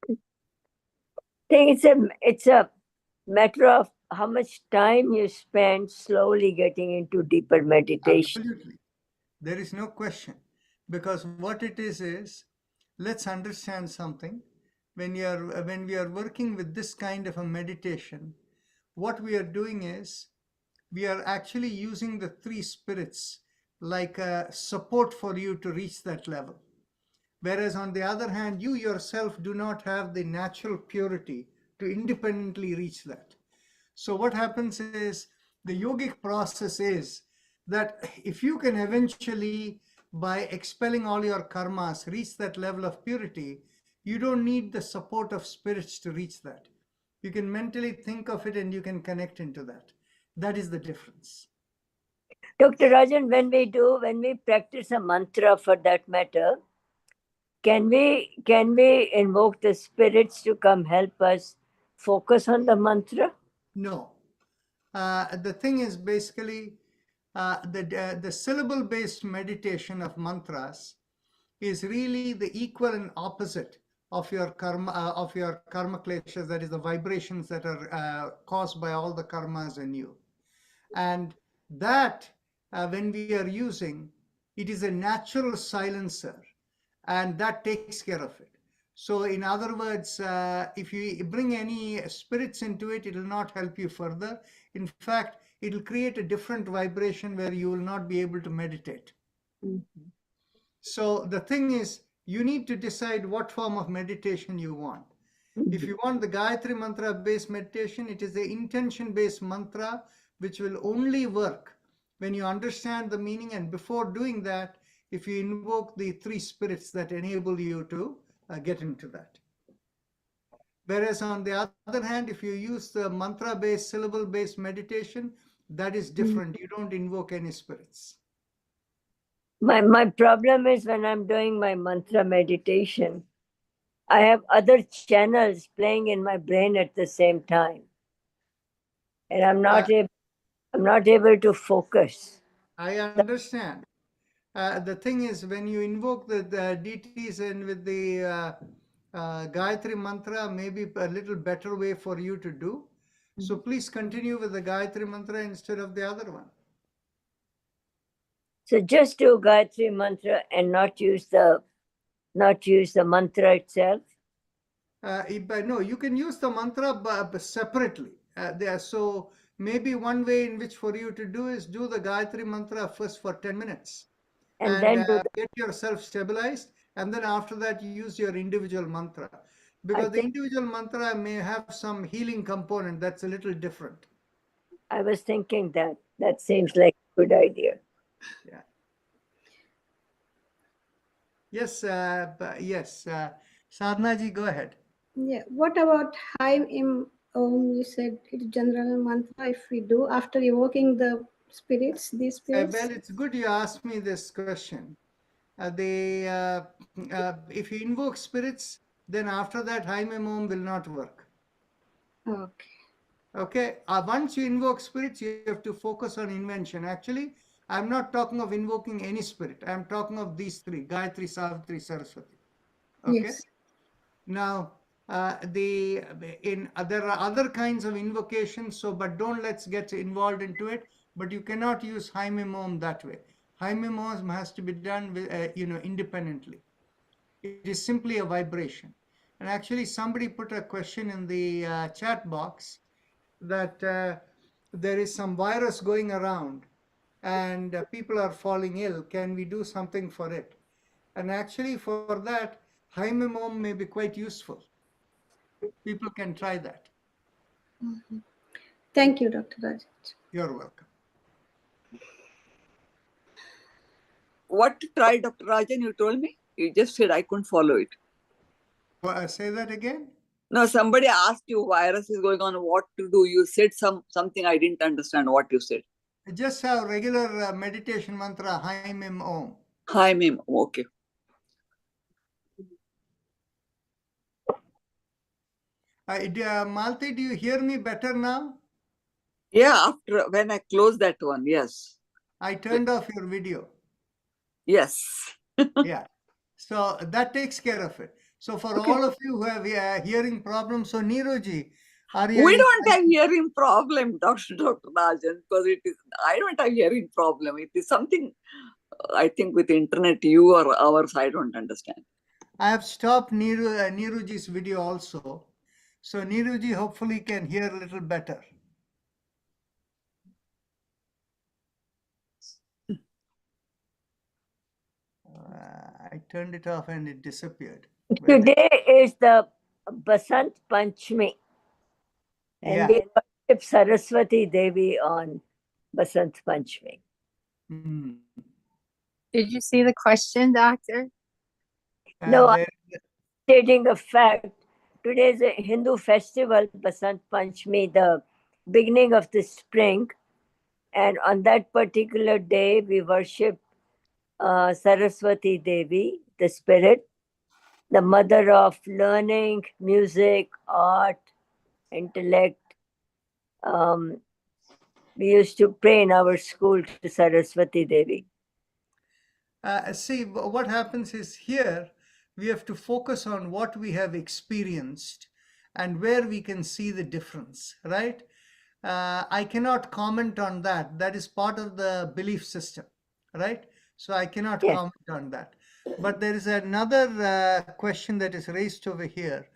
H: I think it's a matter of how much time you spend slowly getting into deeper meditation.
A: Absolutely. There is no question. Because what it is let's understand something. When we are working with this kind of a meditation, what we are doing is we are actually using the three spirits like a support for you to reach that level. Whereas on the other hand, you yourself do not have the natural purity to independently reach that. So what happens is the yogic process is that if you can eventually, by expelling all your karmas, reach that level of purity, you don't need the support of spirits to reach that. You can mentally think of it and you can connect into that. That is the difference.
H: Dr. Rajan, when we practice a mantra for that matter, can we invoke the spirits to come help us focus on the mantra?
A: No. The thing is basically the syllable-based meditation of mantras is really the equal and opposite of your karma kleshas, that is the vibrations that are caused by all the karmas in you. And that when we are using, it is a natural silencer, and that takes care of it. So in other words, if you bring any spirits into it, it will not help you further. In fact, it will create a different vibration where you will not be able to meditate.
H: Mm-hmm.
A: So the thing is, you need to decide what form of meditation you want. If you want the Gayatri mantra based meditation, it is the intention based mantra which will only work when you understand the meaning, and before doing that, if you invoke the three spirits that enable you to get into that. Whereas on the other hand, if you use the mantra based, syllable based meditation, that is different. You don't invoke any spirits.
H: My problem is when I'm doing my mantra meditation, I have other channels playing in my brain at the same time, and I'm not able to focus.
A: I understand. The thing is, when you invoke the deities and with the Gayatri mantra, maybe a little better way for you to do. So please continue with the Gayatri mantra instead of the other one.
H: So just do Gayatri mantra and not use the mantra itself.
A: No, you can use the mantra separately. So maybe one way in which for you to do is do the Gayatri mantra first for 10 minutes.
H: And then
A: get yourself stabilized, and then after that you use your individual mantra, because the individual mantra may have some healing component that's a little different.
H: I was thinking that seems like a good idea.
A: Yeah. Yes, Sadhna ji, go ahead.
G: Yeah. What about high You said it's general mantra if we do after evoking the spirits, these spirits.
A: Well, it's good you asked me this question. If you invoke spirits, then after that, High Mem Om will not work.
G: Okay.
A: Okay, once you invoke spirits, you have to focus on invention. Actually, I'm not talking of invoking any spirit. I'm talking of these three, Gayatri, Savitri, Saraswati. Okay.
G: Yes.
A: Now, there are other kinds of invocations. So, but don't let's get involved into it. But you cannot use High Mem Om that way. High Mem Om has to be done with, independently. It is simply a vibration. And actually, somebody put a question in the chat box that there is some virus going around and people are falling ill. Can we do something for it? And actually, for that, High Mem Om may be quite useful. People can try that.
G: Thank you, Dr. Rajat.
A: You're welcome.
E: What to try, Dr. Rajan, you told me? You just said I couldn't follow it.
A: Say that again?
E: No, somebody asked you virus is going on, what to do. You said something I didn't understand what you said.
A: Just have regular meditation mantra, High Mem Om.
E: High Mem, okay.
A: Malti, do you hear me better now?
E: Yeah, after when I close that one, yes.
A: I turned off your video.
E: Yes.
A: Yeah. So that takes care of it. So for
E: Okay.
A: all of you who have hearing problems, so Neeruji, are you?
E: We don't have hearing problem, Dr. Rajan, because I don't have hearing problem. It is something, I think with internet, you or ours, I don't understand.
A: I have stopped Neeruji's video also. So Neeruji hopefully can hear a little better. I turned it off and it disappeared.
H: Today is the Basant Panchami. And
A: Yeah.
H: we worship Saraswati Devi on Basant Panchami.
A: Mm.
I: Did you see the question, Doctor?
H: No, I'm
A: there-
H: stating a fact. Today is a Hindu festival, Basant Panchami, the beginning of the spring. And on that particular day, we worship Saraswati Devi, the spirit, the mother of learning, music, art, intellect. We used to pray in our school to Saraswati Devi.
A: See, what happens is here, we have to focus on what we have experienced and where we can see the difference, right? I cannot comment on that. That is part of the belief system, right? So I cannot
H: Yes.
A: comment on that. But there is another question that is raised over here.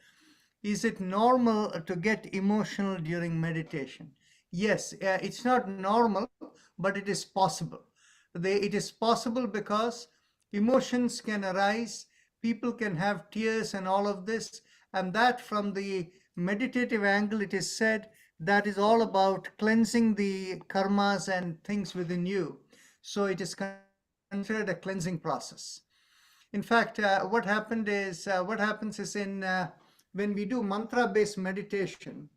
A: Is it normal to get emotional during meditation? Yes, it's not normal, but it is possible. It is possible because emotions can arise, people can have tears and all of this, and that from the meditative angle, it is said that is all about cleansing the karmas and things within you. So it is considered a cleansing process. In fact, what happens is when we do mantra-based meditation,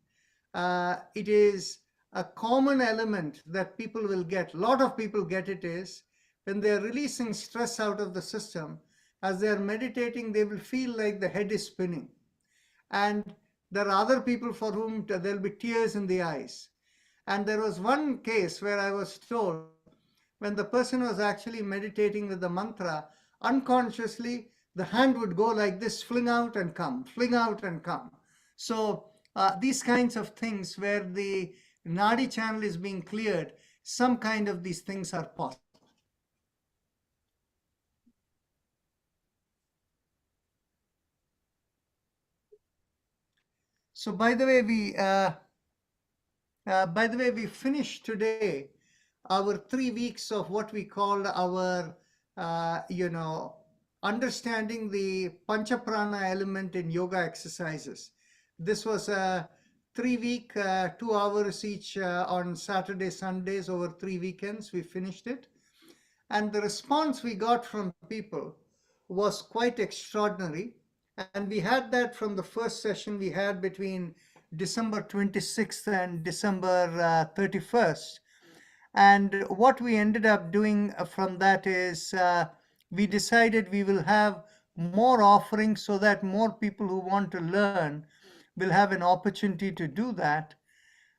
A: it is a common element that people will get. A lot of people get it is when they're releasing stress out of the system, as they're meditating, they will feel like the head is spinning. And there are other people for whom there'll be tears in the eyes. And there was one case where I was told when the person was actually meditating with the mantra, unconsciously, the hand would go like this, fling out and come, fling out and come. So these kinds of things where the Nadi channel is being cleared, some kind of these things are possible. So by the way, we finished today our 3 weeks of what we called our, understanding the Panchaprana element in yoga exercises. This was a 3-week, 2 hours each on Saturday, Sundays over 3 weekends. We finished it. And the response we got from people was quite extraordinary. And we had that from the first session we had between December 26th and December 31st. And what we ended up doing from that is we decided we will have more offerings so that more people who want to learn will have an opportunity to do that.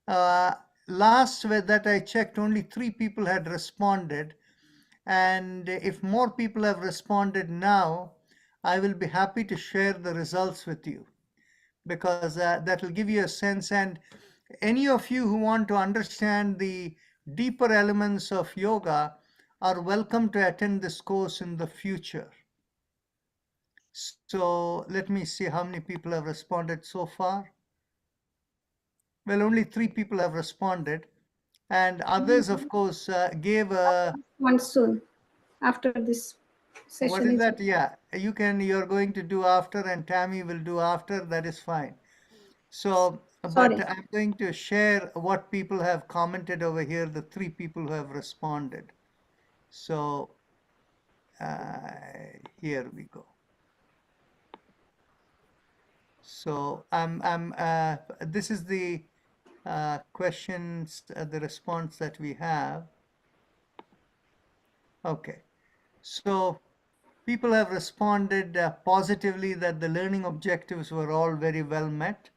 A: Last that I checked, only 3 people had responded. And if more people have responded now, I will be happy to share the results with you, because that will give you a sense. And any of you who want to understand the deeper elements of yoga are welcome to attend this course in the future. So let me see how many people have responded so far. Well, only 3 people have responded, and others, of course, gave a.
G: One soon, after this session.
A: What is that? Yeah, you're going to do after, and Tammy will do after. That is fine. So,
G: Sorry.
A: but I'm going to share what people have commented over here, the 3 people who have responded. So, here we go. So, this is the questions, the response that we have. Okay. So, people have responded positively that the learning objectives were all very well met.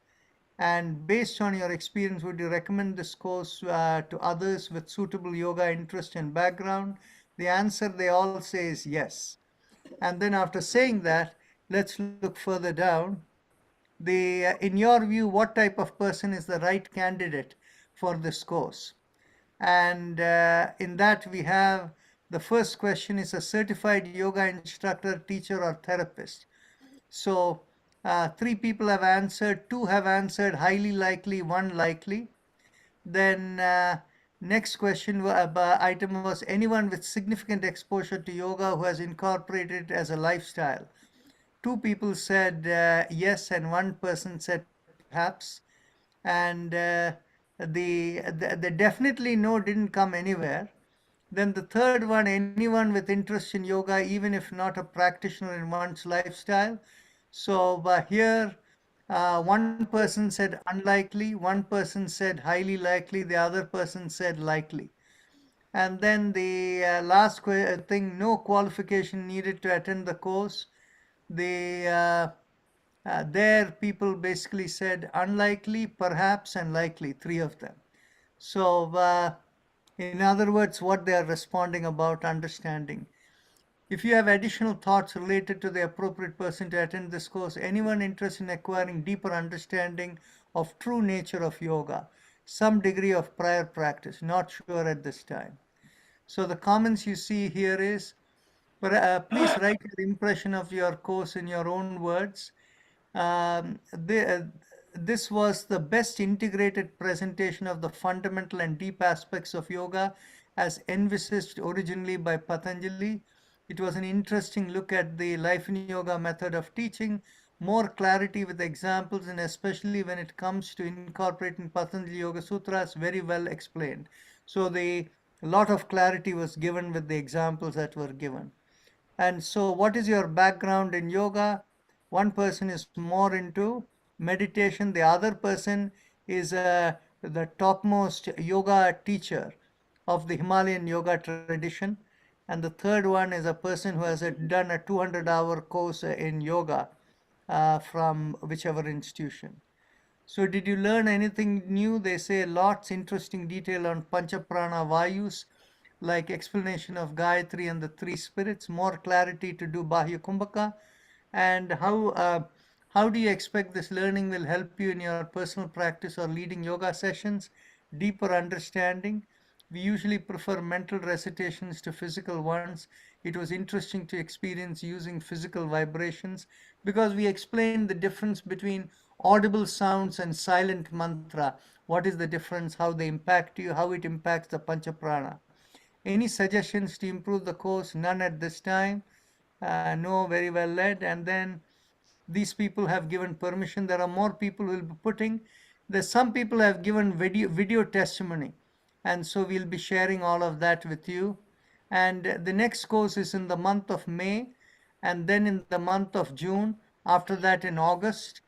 A: And based on your experience, would you recommend this course to others with suitable yoga interest and background? The answer they all say is yes. And then after saying that, let's look further down. In your view, what type of person is the right candidate for this course? And in that we have, the first question is a certified yoga instructor, teacher, or therapist. So 3 people have answered, 2 have answered highly likely, 1 likely. Then next question item was anyone with significant exposure to yoga who has incorporated it as a lifestyle. 2 people said yes, and 1 person said perhaps. And the definitely no didn't come anywhere. Then the third one, anyone with interest in yoga, even if not a practitioner in one's lifestyle. So here, 1 person said unlikely, 1 person said highly likely, the other person said likely. And then the last thing, no qualification needed to attend the course. There people basically said unlikely, perhaps, and likely, 3 of them. So in other words, what they are responding about understanding. If you have additional thoughts related to the appropriate person to attend this course, anyone interested in acquiring deeper understanding of true nature of yoga, some degree of prior practice, not sure at this time. So the comments you see here is, please write your impression of your course in your own words. This was the best integrated presentation of the fundamental and deep aspects of yoga as envisaged originally by Patanjali. It was an interesting look at the life in yoga method of teaching, more clarity with examples, and especially when it comes to incorporating Patanjali Yoga Sutras, very well explained. So a lot of clarity was given with the examples that were given. And so what is your background in yoga? 1 person is more into meditation. The other person is the topmost yoga teacher of the Himalayan yoga tradition. And the third one is a person who has done a 200-hour course in yoga from whichever institution. So did you learn anything new? They say lots interesting detail on Panchaprana Vayus, like explanation of Gayatri and the 3 spirits, more clarity to do Bahya Kumbhaka, and how do you expect this learning will help you in your personal practice or leading yoga sessions? Deeper understanding. We usually prefer mental recitations to physical ones. It was interesting to experience using physical vibrations because we explained the difference between audible sounds and silent mantra. What is the difference, how they impact you, how it impacts the Panchaprana. Any suggestions to improve the course? None at this time. No, very well led. And then these people have given permission. There are more people who will be putting. There's some people have given video testimony. And so we'll be sharing all of that with you. And the next course is in the month of May, and then in the month of June, after that in August.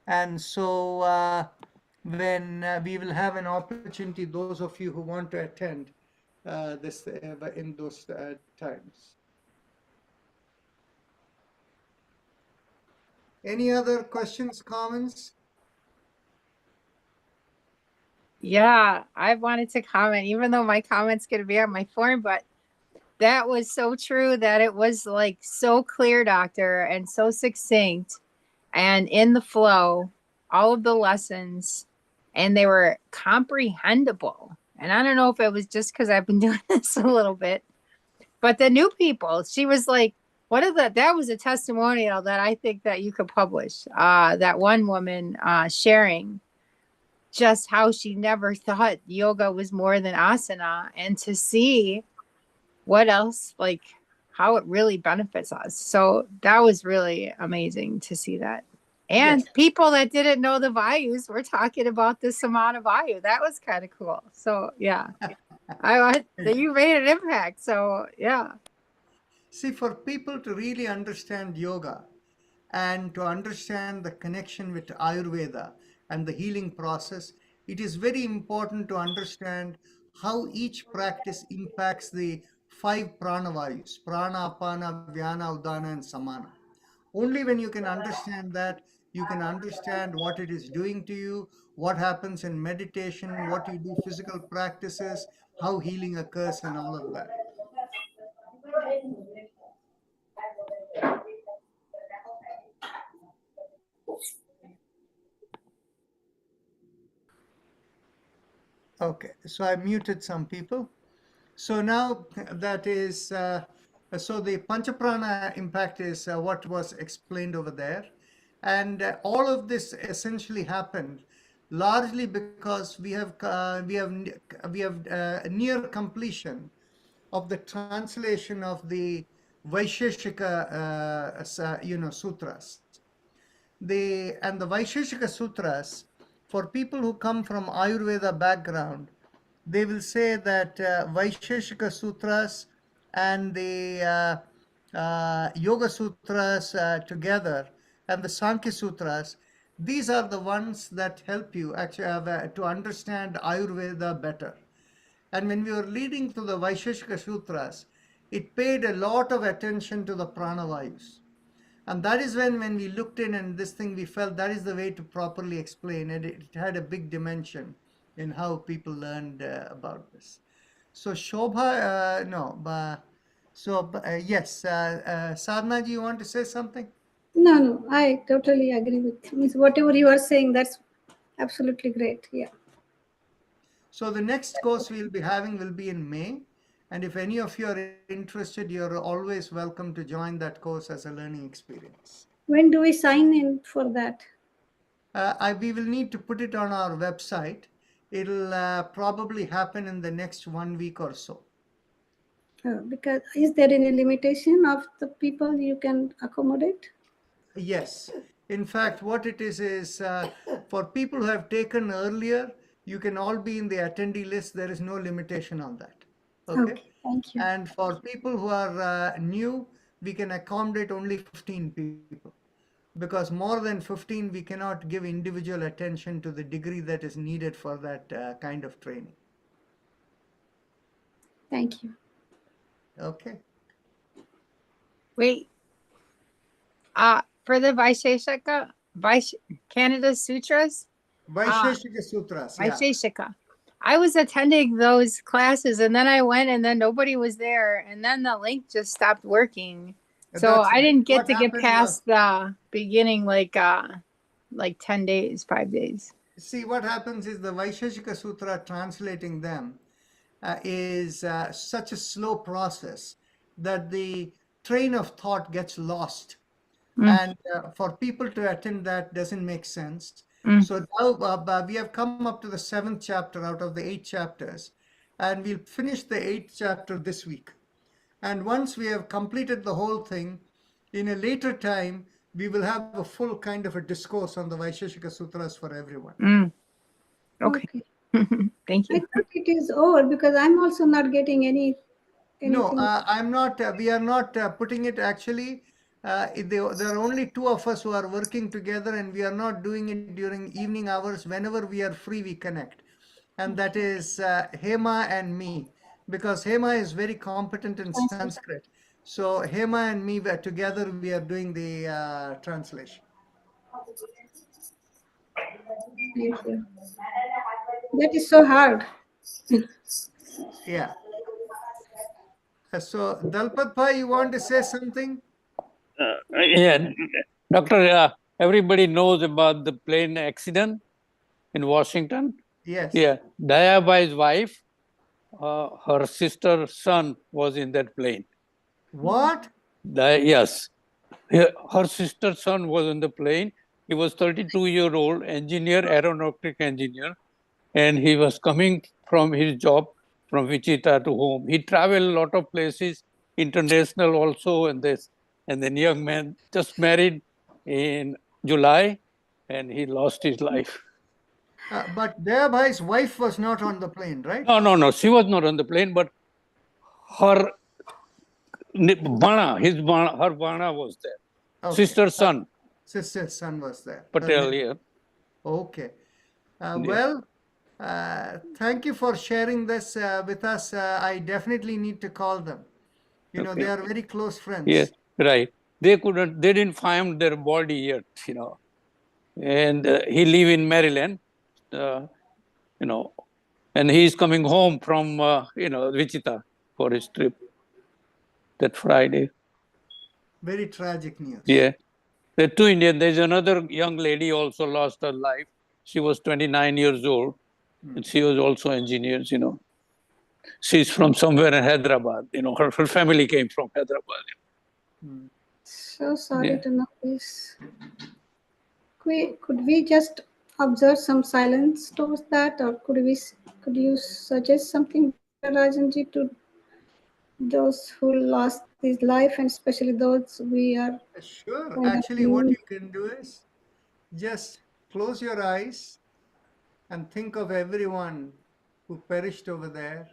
A: And so when we will have an opportunity, those of you who want to attend this in those times. Any other questions, comments?
I: Yeah, I wanted to comment, even though my comment's going to be on my form, but that was so true that it was like so clear, doctor, and so succinct and in the flow, all of the lessons, and they were comprehensible. And I don't know if it was just because I've been doing this a little bit, but the new people, she was like, what is that? That was a testimonial that I think that you could publish. That one woman sharing just how she never thought yoga was more than asana, and to see what else, like how it really benefits us. So that was really amazing to see that. And
A: Yes.
I: people that didn't know the Vayus were talking about the Samana Vayu. That was kind of cool. So yeah, you made an impact. So yeah.
A: See, for people to really understand yoga and to understand the connection with Ayurveda and the healing process, it is very important to understand how each practice impacts the 5 pranavayus: prana, apana, vyana, udana, and samana. Only when you can understand that, you can understand what it is doing to you, what happens in meditation, what you do physical practices, how healing occurs, and all of that. Okay, so I muted some people. So now that is, so the Panchaprana impact is what was explained over there. And all of this essentially happened largely because we have near completion of the translation of the Vaisheshika sutras. The Vaisheshika sutras, for people who come from Ayurveda background, they will say that Vaisheshika sutras and the Yoga sutras together and the Sankhya sutras, these are the ones that help you actually to understand Ayurveda better. And when we were leading to the Vaisheshika sutras, it paid a lot of attention to the pranavayus. And that is when we looked in and this thing, we felt that is the way to properly explain it. It had a big dimension in how people learned about this. So Shobha, yes, Sadhna ji, you want to say something?
G: No, I totally agree with Means whatever you are saying, that's absolutely great. Yeah.
A: So the next course we'll be having will be in May. And if any of you are interested, you're always welcome to join that course as a learning experience.
G: When do we sign in for that?
A: We will need to put it on our website. It'll probably happen in the next 1 week or so.
G: Because is there any limitation of the people you can accommodate?
A: Yes. In fact, what it is for people who have taken earlier, you can all be in the attendee list. There is no limitation on that. Okay.
G: Thank you.
A: And for people who are new, we can accommodate only 15 people. Because more than 15, we cannot give individual attention to the degree that is needed for that kind of training.
G: Thank you.
A: Okay.
I: Wait. For the Vaisheshika, Canada Sutras?
A: Vaisheshika Sutras. Yeah.
I: Vaisheshika. I was attending those classes and then I went and then nobody was there and then the link just stopped working. So I didn't get to get past the beginning like 10 days, 5 days.
A: See, what happens is the Vaisheshika Sutra, translating them is such a slow process that the train of thought gets lost. And for people to attend that doesn't make sense. So now we have come up to the 7th chapter out of the 8 chapters, and we'll finish the 8th chapter this week. And once we have completed the whole thing, in a later time, we will have a full kind of a discourse on the Vaisheshika Sutras for everyone.
I: Okay. Thank you.
G: I thought it is over because I'm also not getting anything.
A: No, I'm not. We are not putting it actually. there are only two of us who are working together, and we are not doing it during evening hours. Whenever we are free, we connect. And that is Hema and me, because Hema is very competent in Sanskrit. So Hema and me were together, we are doing the translation.
G: Thank you. That is so hard.
A: Yeah. So Dalpat Bhai, you want to say something?
J: Yeah, Doctor, everybody knows about the plane accident in Washington.
A: Yes.
J: Yeah, Dayabai's wife, her sister's son was in that plane.
A: What?
J: Yes, her sister's son was in the plane. He was 32-year-old engineer, aeronautic engineer, and he was coming from his job from Wichita to home. He traveled a lot of places, international also, and then young man just married in July, and he lost his life.
A: But Dayabhai's wife was not on the plane, right?
J: No, she was not on the plane, but her her Bana was there.
A: Okay.
J: Sister's son,
A: Sister's son was there.
J: Patel, yeah.
A: Okay.
J: Yeah.
A: Well, thank you for sharing this with us. I definitely need to call them. You know,
J: Okay.
A: they are very close friends.
J: Yes, right. They didn't find their body yet, you know. And he live in Maryland, you know, and he's coming home from, Wichita for his trip that Friday.
A: Very tragic news.
J: Yeah. There are two Indian. There's another young lady also lost her life. She was 29 years old, and she was also engineers, you know. She's from somewhere in Hyderabad, you know, her family came from Hyderabad.
G: So sorry
J: Yeah.
G: to know this. Could we just observe some silence towards that, or could you suggest something, Rajanji, to those who lost his life, and especially those we are?
A: Sure.
G: kind of
A: Actually, what
G: new-
A: you can do is just close your eyes and think of everyone who perished over there,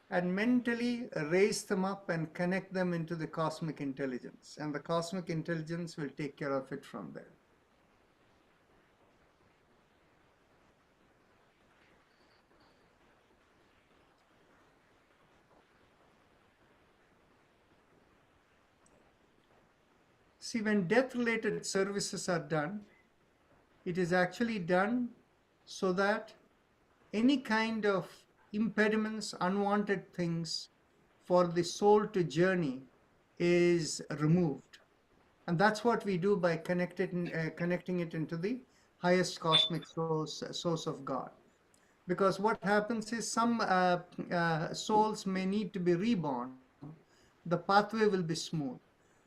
A: and mentally raise them up and connect them into the cosmic intelligence. And the cosmic intelligence will take care of it from there. See, when death-related services are done, it is actually done so that any kind of impediments, unwanted things for the soul to journey is removed. And that's what we do by connecting it into the highest cosmic source of God. Because what happens is some souls may need to be reborn. The pathway will be smooth.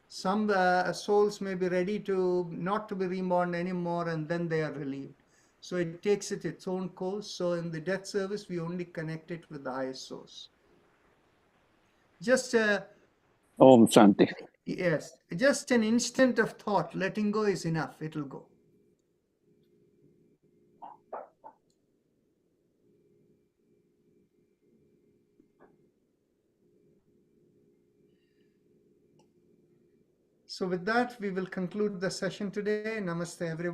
A: Some souls may be ready to not to be reborn anymore, and then they are relieved. So it takes it its own course. So in the death service, we only connect it with the highest source. Just
J: Om Shanti.
A: yes, just an instant of thought, letting go is enough. It'll go. So with that, we will conclude the session today. Namaste, everyone.